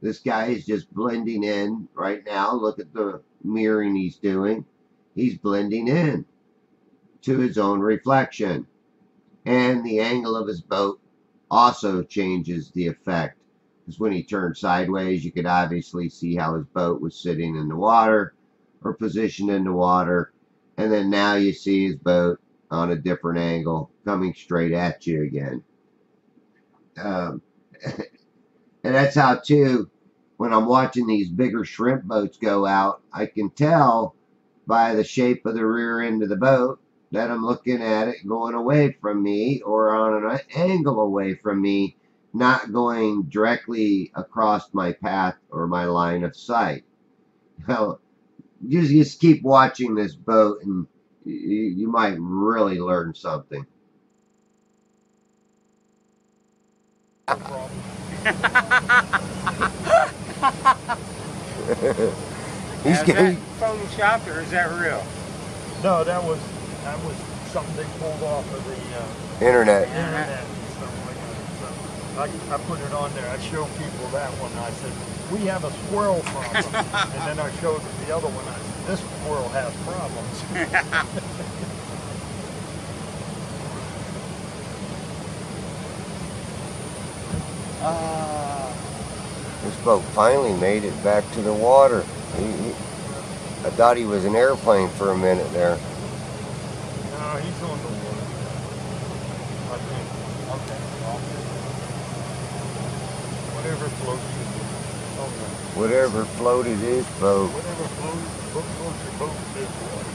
This guy is just blending in right now. Look at the mirroring he's doing. He's blending in to his own reflection. And the angle of his boat also changes the effect. Because when he turned sideways, you could obviously see how his boat was sitting in the water or positioned in the water. And then now you see his boat on a different angle coming straight at you again. And that's how, too, when I'm watching these bigger shrimp boats go out, I can tell by the shape of the rear end of the boat that I'm looking at it going away from me or on an angle away from me, not going directly across my path or my line of sight. Well, just keep watching this boat and you might really learn something. No problem. He's Is that getting. photoshopped or is that real? No, that was something they pulled off of the Internet. internet and stuff like that. So I put it on there. I show people that one. I said, we have a squirrel problem. And then I showed the other one. I said, this squirrel has problems. This boat finally made it back to the water. I thought he was an airplane for a minute there. No, he's on the water. I think. Okay. Whatever floats your boat. Okay. Whatever floated his boat. Whatever floats your boat is water.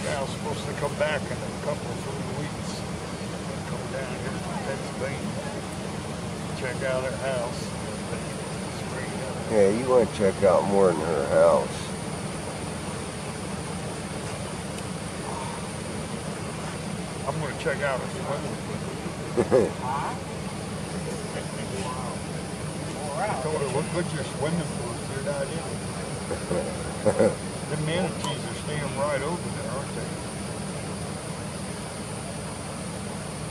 Now supposed to come back in a couple of 3 weeks. Come down here to Pennsylvania, check out her house. Yeah, you want to check out more than her house. I'm going to check out her swimming pool. I told her, look good your swimming pool if you're not in it. The manatees are staying right over there, aren't they?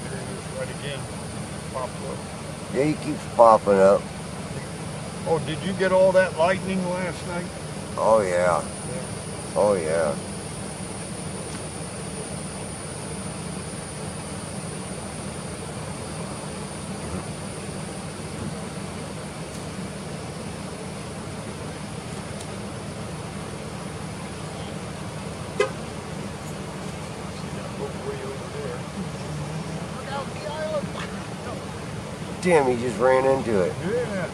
There it is right again. Popped up. Yeah, he keeps popping up. Oh, did you get all that lightning last night? Oh yeah. Oh yeah. Damn, he just ran into it. Yeah.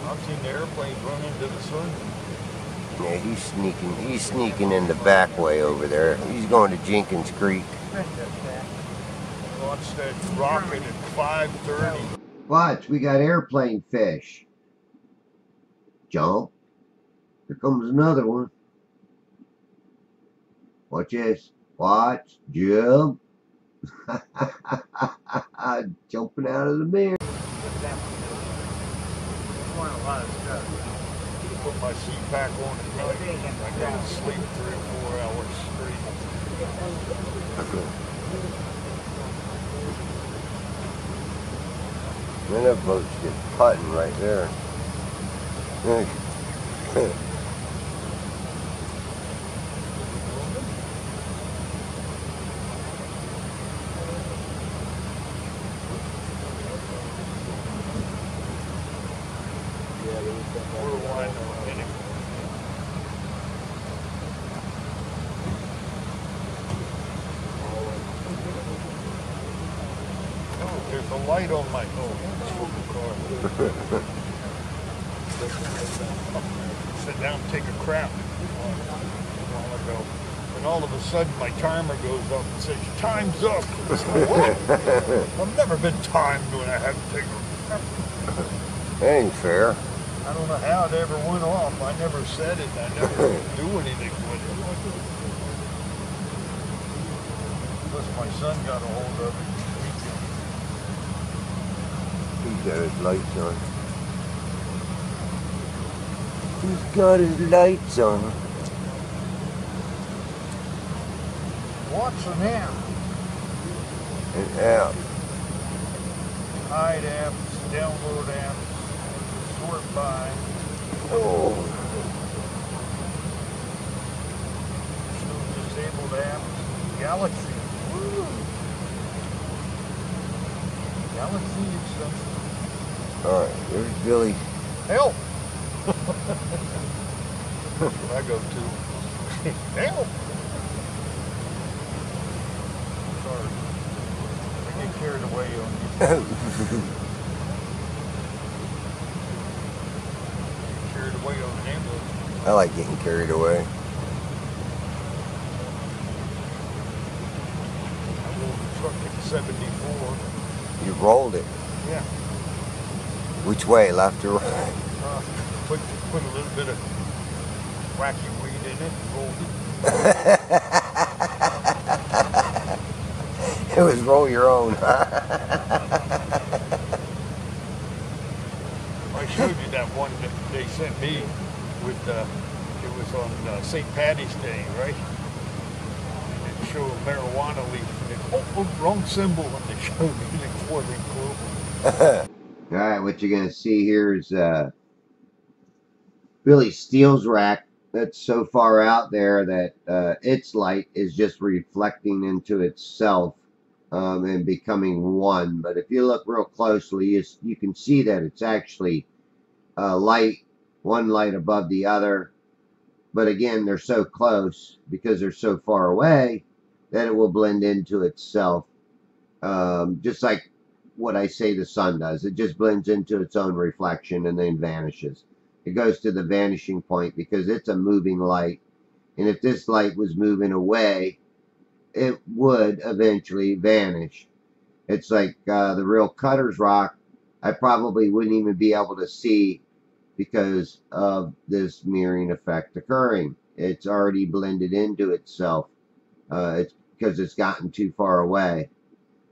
I've seen the airplanes run into the sun. Yeah, he's sneaking in the back way over there. He's going to Jenkins Creek. Launched that rocket at 5:30. Watch, we got airplane fish. Jump. Here comes another one. Watch this. Watch. Jump. Jumping out of the mirror. Put my CPAC on at night. I go to sleep 3 or 4 hours straight. Man, that boat's just putting right there. We're winding up in it. Oh, there's a light on my car. Sit down and take a crap a while ago. And all of a sudden my timer goes up and says, time's up. I said, what? I've never been timed when I had to take a crap. That ain't fair. I don't know how it ever went off. I never said it. I never do anything with it. Unless my son got a hold of it. He's got his lights on. He's got his lights on. What's an amp? An app. Hide amps, download amps, sort by. Oh. Disabled amps, Galaxy. Woo. Galaxy extension. Alright, there's Billy. Help! That's what I go to. Help! Sorry. I get carried away on you. Carried away on the ambulance. I like getting carried away. I rolled the truck at 74. You rolled it. Yeah. Which way, left or right? Put a little bit of wacky weed in it and rolled it. It was roll your own. I showed you that one that they sent me with, it was on St. Patty's Day, right? And it showed a marijuana leaf. And it, oh, wrong symbol. And they showed me the quarter clover. All right, what you're going to see here is Billy Steele's rack that's so far out there that its light is just reflecting into itself and becoming one. But if you look real closely, you can see that it's actually one light above the other. But again, they're so close because they're so far away that it will blend into itself. Just like what I say the sun does. It just blends into its own reflection and then vanishes. It goes to the vanishing point because it's a moving light. And if this light was moving away, it would eventually vanish. It's like the real Cutter's rock, I probably wouldn't even be able to see because of this mirroring effect occurring. It's already blended into itself. It's because it's gotten too far away.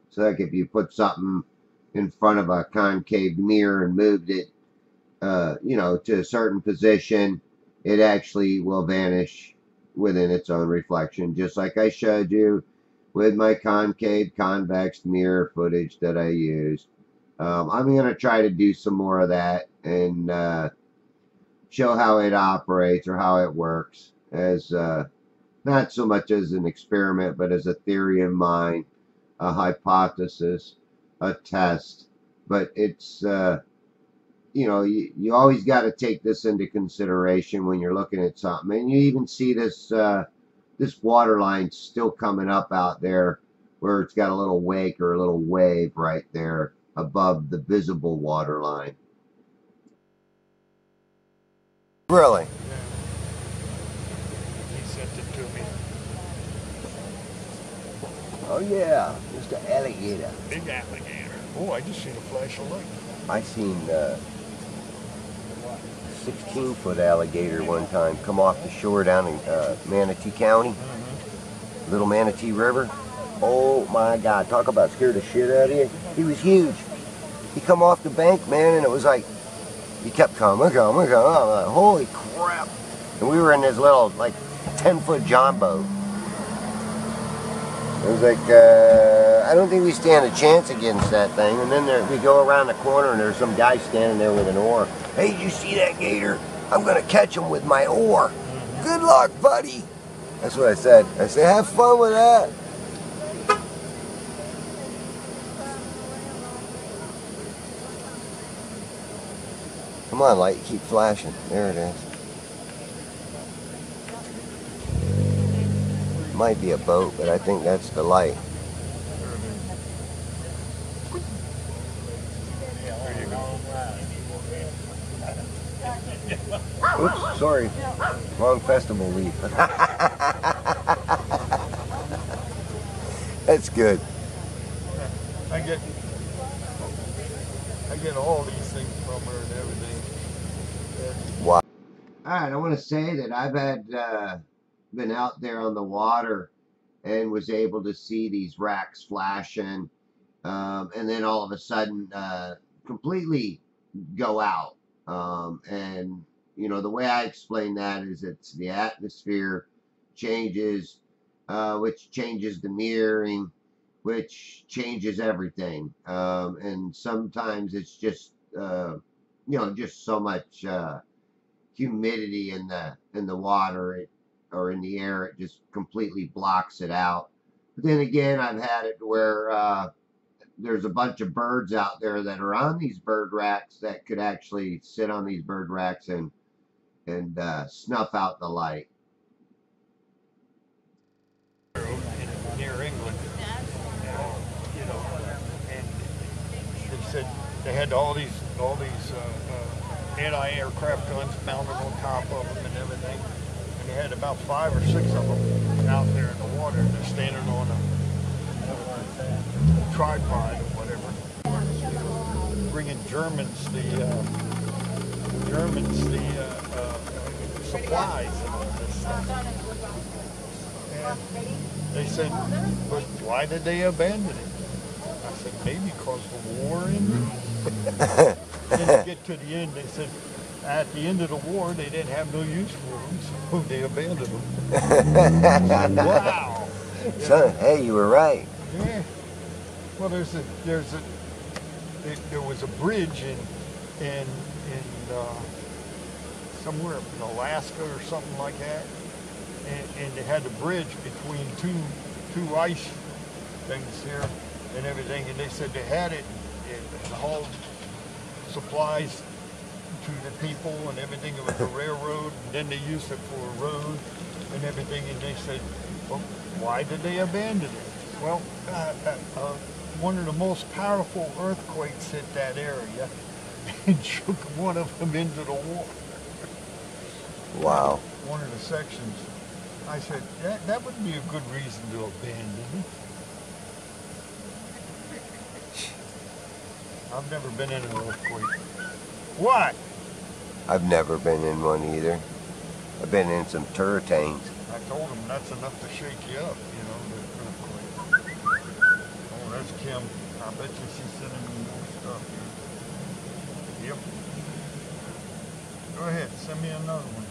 So like if you put something in front of a concave mirror and moved it, to a certain position, it actually will vanish within its own reflection, just like I showed you with my convexed mirror footage that I used. I'm going to try to do some more of that and show how it operates or how it works as not so much as an experiment, but as a theory of mine, a hypothesis, a test. But it's you always got to take this into consideration when you're looking at something. And you even see this this water line still coming up out there where it's got a little wake or a little wave right there above the visible water line. Really? Yeah. He sent it to me. Oh yeah, Mr. Alligator. Big alligator. Oh, I just seen a flash of light. I seen 16-foot alligator one time come off the shore down in Manatee County, Little Manatee River. Oh my God, talk about scared the shit out of you. He was huge. He come off the bank, man, and it was like, he kept coming. I'm like, holy crap. And we were in this little, like, 10-foot John boat. It was like, I don't think we stand a chance against that thing. And then we go around the corner and there's some guy standing there with an oar. Hey, you see that gator? I'm going to catch him with my oar. Good luck, buddy. That's what I said. I said, have fun with that. Come on, light, keep flashing. There it is. Might be a boat, but I think that's the light. Oops, sorry. Wrong festival leaf. That's good. I get all these things from her and everything. Wow. All right, I want to say that I've had been out there on the water and was able to see these racks flashing, and then all of a sudden completely go out. And the way I explain that is it's the atmosphere changes, which changes the mirroring, which changes everything. And sometimes it's just just so much humidity in the water or in the air, it just completely blocks it out. But then again, I've had it where there's a bunch of birds out there that are on these bird racks that could actually sit on these bird racks and snuff out the light. Near England, and they said they had all these anti-aircraft guns mounted on top of them and everything. And they had about 5 or 6 of them out there in the water. They're standing on a tripod or whatever. Bringing Germans the supplies and all this stuff. And they said, but why did they abandon it? I said, maybe because the war ended. Then to get to the end, they said, at the end of the war, they didn't have no use for them, so they abandoned them. Said, wow. Son, hey, you were right. Yeah. Well, there was a bridge in somewhere in Alaska or something like that, and they had the bridge between two ice things here and everything, and they said they had it hauled supplies to the people and everything. It was a railroad, and then they used it for a road and everything, and they said, well, why did they abandon it? Well, one of the most powerful earthquakes hit that area and shook one of them into the water. Wow. One of the sections. I said, that would be a good reason to abandon it. I've never been in an earthquake. What? I've never been in one either. I've been in some hurricanes. I told him that's enough to shake you up, you know, the earthquake. Oh, that's Kim. I bet you she's sending me more stuff here. Yep. Go ahead, send me another one.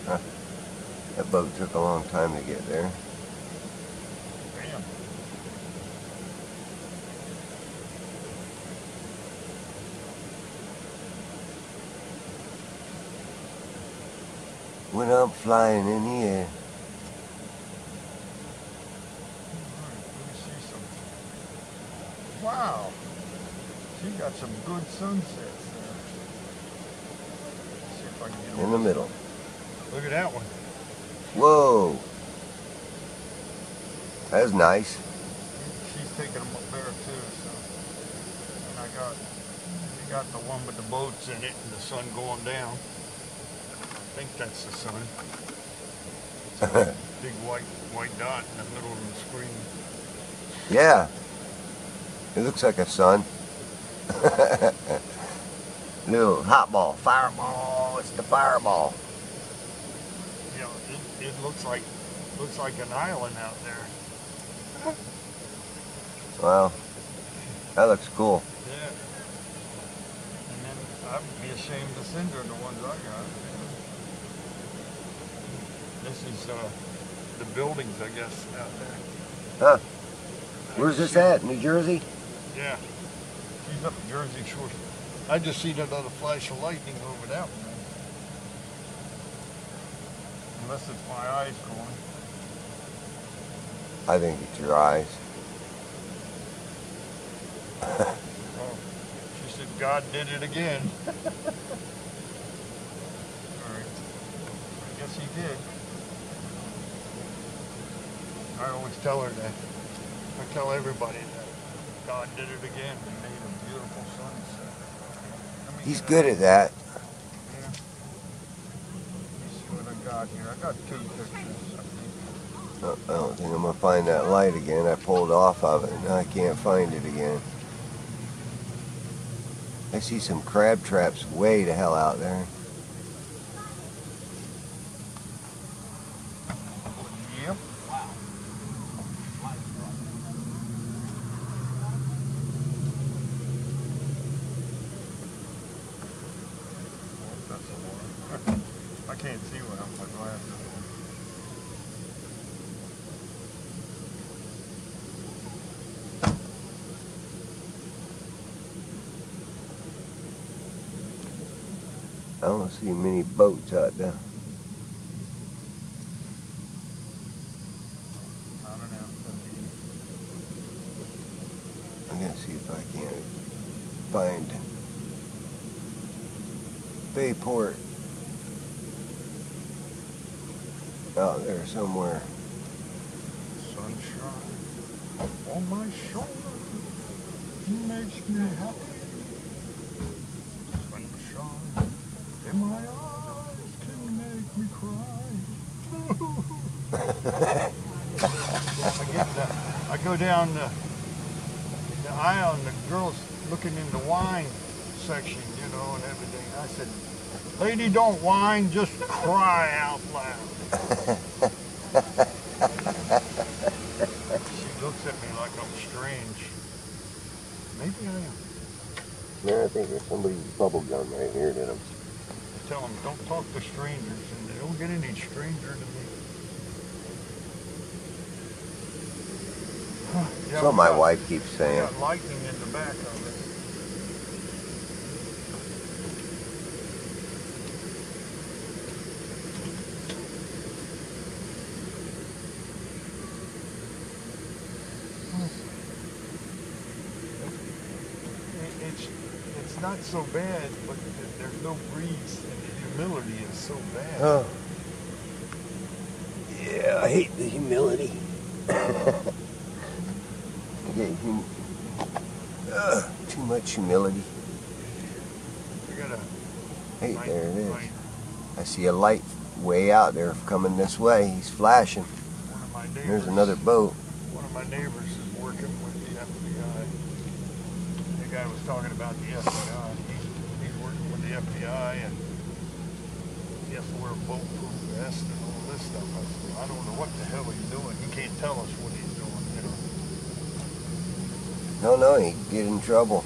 Huh. That boat took a long time to get there. Damn. Went up flying in the air. Alright, let me see some. Wow. She got some good sunsets there. Let's see if I can get In the middle. Look at that one. Whoa. That was nice. She's taking them up there too, so. And we got the one with the boats in it and the sun going down. I think that's the sun. It's a big white dot in the middle of the screen. Yeah. It looks like a sun. Little hot ball, fireball. It's the fireball. You know, it looks like an island out there. Wow. That looks cool. Yeah. And then I'd be ashamed to send her the ones I got. This is the buildings, I guess, out there. Huh. Where's this at? New Jersey? Yeah. She's up in Jersey Shore. I just seen another flash of lightning over that one. Unless it's my eyes going. I think it's your eyes. Oh, she said God did it again. Alright. I guess he did. I always tell her that. I tell everybody that God did it again. He made a beautiful sunset. He's good at that. Yeah. Let me see what I got here. I got 2 pictures, I think. I don't think I'm going to find that light again. I pulled off of it. Now I can't find it again. I see some crab traps way the hell out there. Yep. That's a water. I can't see without my glasses on. I don't see many boats out there. I don't know. I'm going to see if I can find Bayport out there somewhere. Sunshine. on my shoulder makes me happy. Sunshine in my eyes can make me cry. I go down the aisle and the girl's looking in the wine section, you know, and everything. I said, lady, don't whine, just cry out loud. She looks at me like I'm strange. Maybe I am. Yeah, I think there's somebody's bubble gum right here that I'm... Tell them, don't talk to strangers, and they don't get any stranger to me. Yeah, so my wife keeps we saying. got lightning in the back of it. It's not so bad, but there's no breeze, and the humidity is so bad. Oh. Yeah, I hate the humility. Too much humility. Hey, there it is. I see a light way out there coming this way. He's flashing. There's another boat. One of my neighbors is working with the FBI. The guy was talking about the FBI. He's working with the FBI, and he has to wear a bulletproof vest and all this stuff. I don't know what the hell he's doing. He can't tell us what he's doing, you know. No, he get in trouble.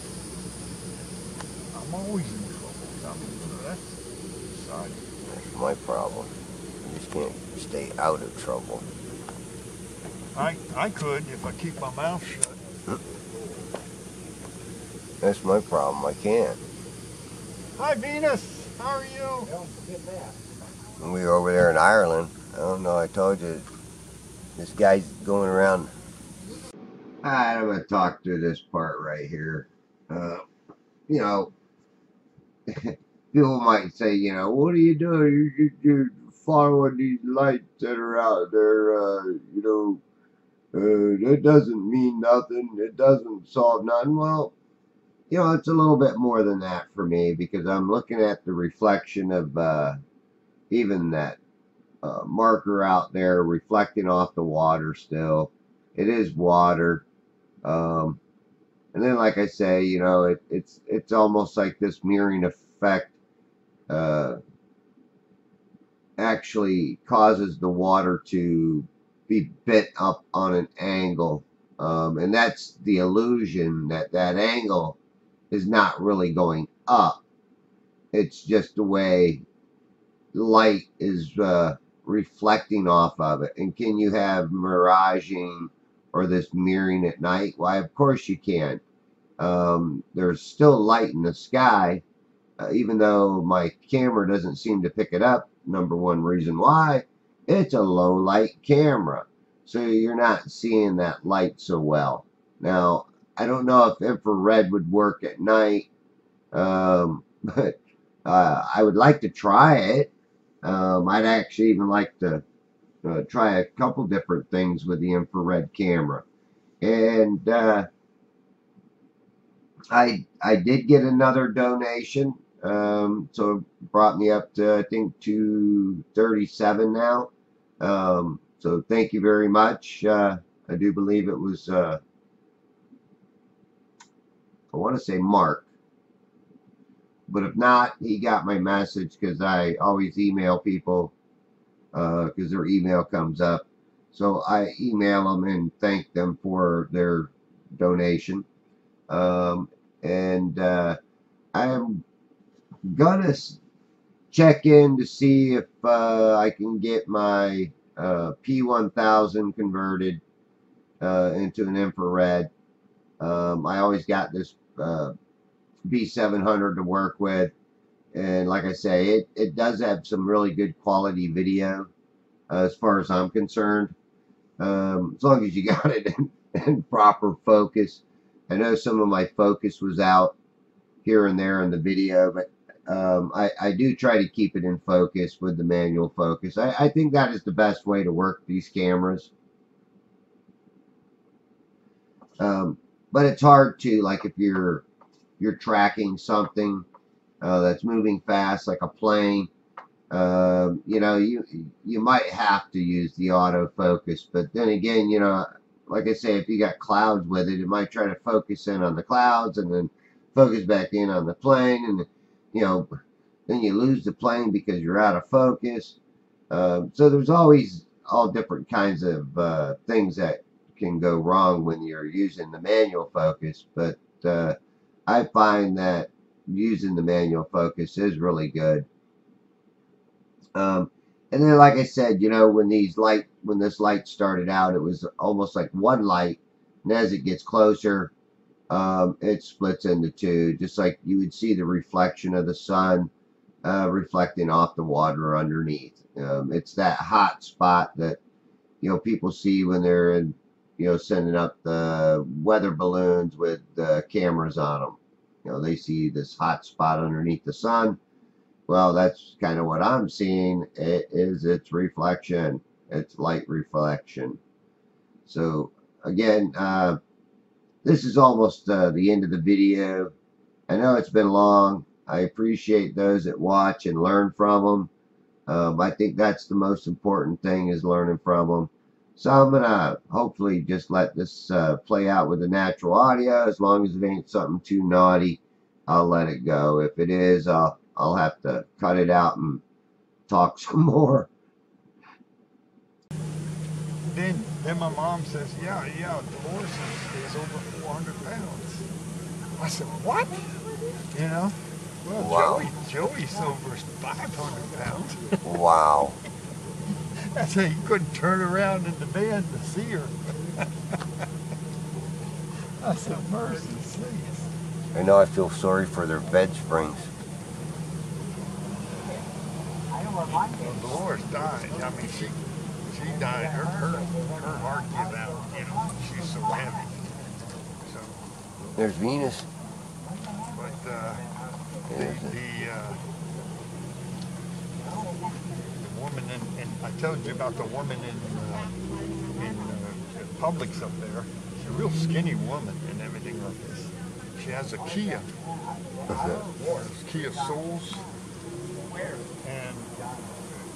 I'm always in trouble. That's side. That's my problem. I just can't stay out of trouble. I could if I keep my mouth shut. That's my problem. I can't. Hi, Venus. How are you? Don't forget that. When we were over there in Ireland, I don't know, I told you, this guy's going around. I'm going to talk through this part right here. You know, people might say, you know, what are you doing? You're following these lights that are out there, you know, that doesn't mean nothing. It doesn't solve nothing. Well, you know, it's a little bit more than that for me, because I'm looking at the reflection of even that marker out there reflecting off the water still. It is water. And then, like I say, you know, it's almost like this mirroring effect actually causes the water to be bent up on an angle. And that's the illusion that that angle is not really going up. It's just the way light is reflecting off of it. And can you have miraging or this mirroring at night? Why, of course you can. There's still light in the sky, even though my camera doesn't seem to pick it up. Number one reason why, it's a low light camera, so you're not seeing that light so well. Now, I don't know if infrared would work at night, but I would like to try it. I'd actually even like to try a couple different things with the infrared camera. And I did get another donation, so it brought me up to, I think, 237 now. So thank you very much. I do believe it was, I want to say Mark. But if not, he got my message, because I always email people because their email comes up. So I email them and thank them for their donation. And I am gonna check in to see if I can get my P1000 converted into an infrared. I always got this B700 to work with, and like I say, it does have some really good quality video as far as I'm concerned, as long as you got it in proper focus. I know some of my focus was out here and there in the video, but I do try to keep it in focus with the manual focus. I think that is the best way to work these cameras. But it's hard to, like, if you're tracking something that's moving fast, like a plane. You know, you might have to use the autofocus, but then again, you know, like I say, if you got clouds with it, it might try to focus in on the clouds and then focus back in on the plane, and you know, then you lose the plane because you're out of focus. So there's always all different kinds of things that can go wrong when you're using the manual focus, but I find that using the manual focus is really good. And then, like I said, you know, when this light started out, it was almost like one light, and as it gets closer, it splits into two, just like you would see the reflection of the sun reflecting off the water underneath. It's that hot spot that, you know, people see when they're in, you know, sending up the weather balloons with cameras on them. You know, they see this hot spot underneath the sun. Well, that's kind of what I'm seeing. Its reflection. It's light reflection. So again, this is almost the end of the video. I know it's been long. I appreciate those that watch and learn from them. I think that's the most important thing, is learning from them. So I'm gonna hopefully just let this play out with the natural audio. As long as it ain't something too naughty, I'll let it go. If it is, I'll have to cut it out and talk some more. Then my mom says, yeah, Dolores is over 400 pounds. I said, what? You know? Well, Wow. Joey's over 500 pounds. Wow. I said, you couldn't turn around in the van to see her. I said, mercy sakes. I know, I feel sorry for their bed springs. Dolores died. I mean, she died. Her heart gave out. You know, she's so heavy. So, There's Venus. but the woman in I told you about the woman in Publix up there. She's a real skinny woman and everything like this. She has a Kia. Kia Souls. And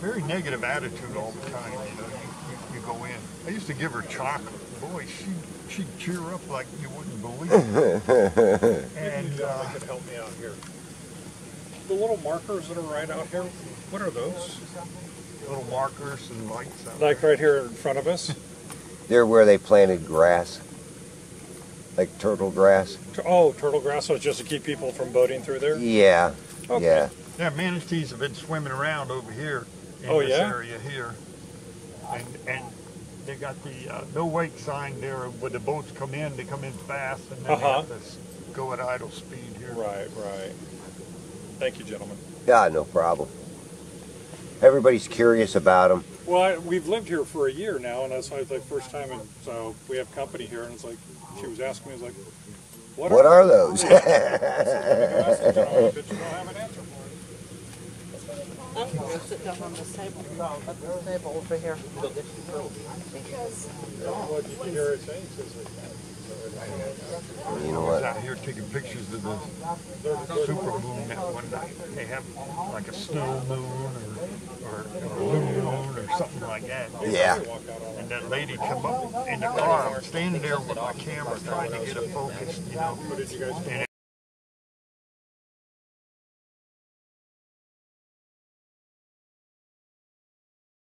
very negative attitude all the time. You know, you go in. I used to give her chocolate. Boy, she'd cheer up like you wouldn't believe. And could help me out here. The little markers that are right out here, what are those? little markers and lights out Like right here in front of us? They're where they planted grass. Like turtle grass. Oh, turtle grass, so it's just to keep people from boating through there? Yeah. Okay. Yeah. Yeah, manatees have been swimming around over here in Oh, this yeah? area here. And they got the no wake sign there. When the boats come in, they come in fast, and then they have to go at idle speed here. Right. Thank you, gentlemen. Yeah, no problem. Everybody's curious about them. Well, we've lived here for a year now, and that's like the first time, and so we have company here, and it's like, she was asking me, I was like, What are those? I don't have an answer for it. I'm going to sit down on this table. At this table over here. Well, did you hear it saying? You know I was what? out here taking pictures of the super moon that one night. They have like a snow moon or a blue moon or something like that. Yeah. And that lady come up in the car. I'm standing there with my camera trying to get it focused, you know. And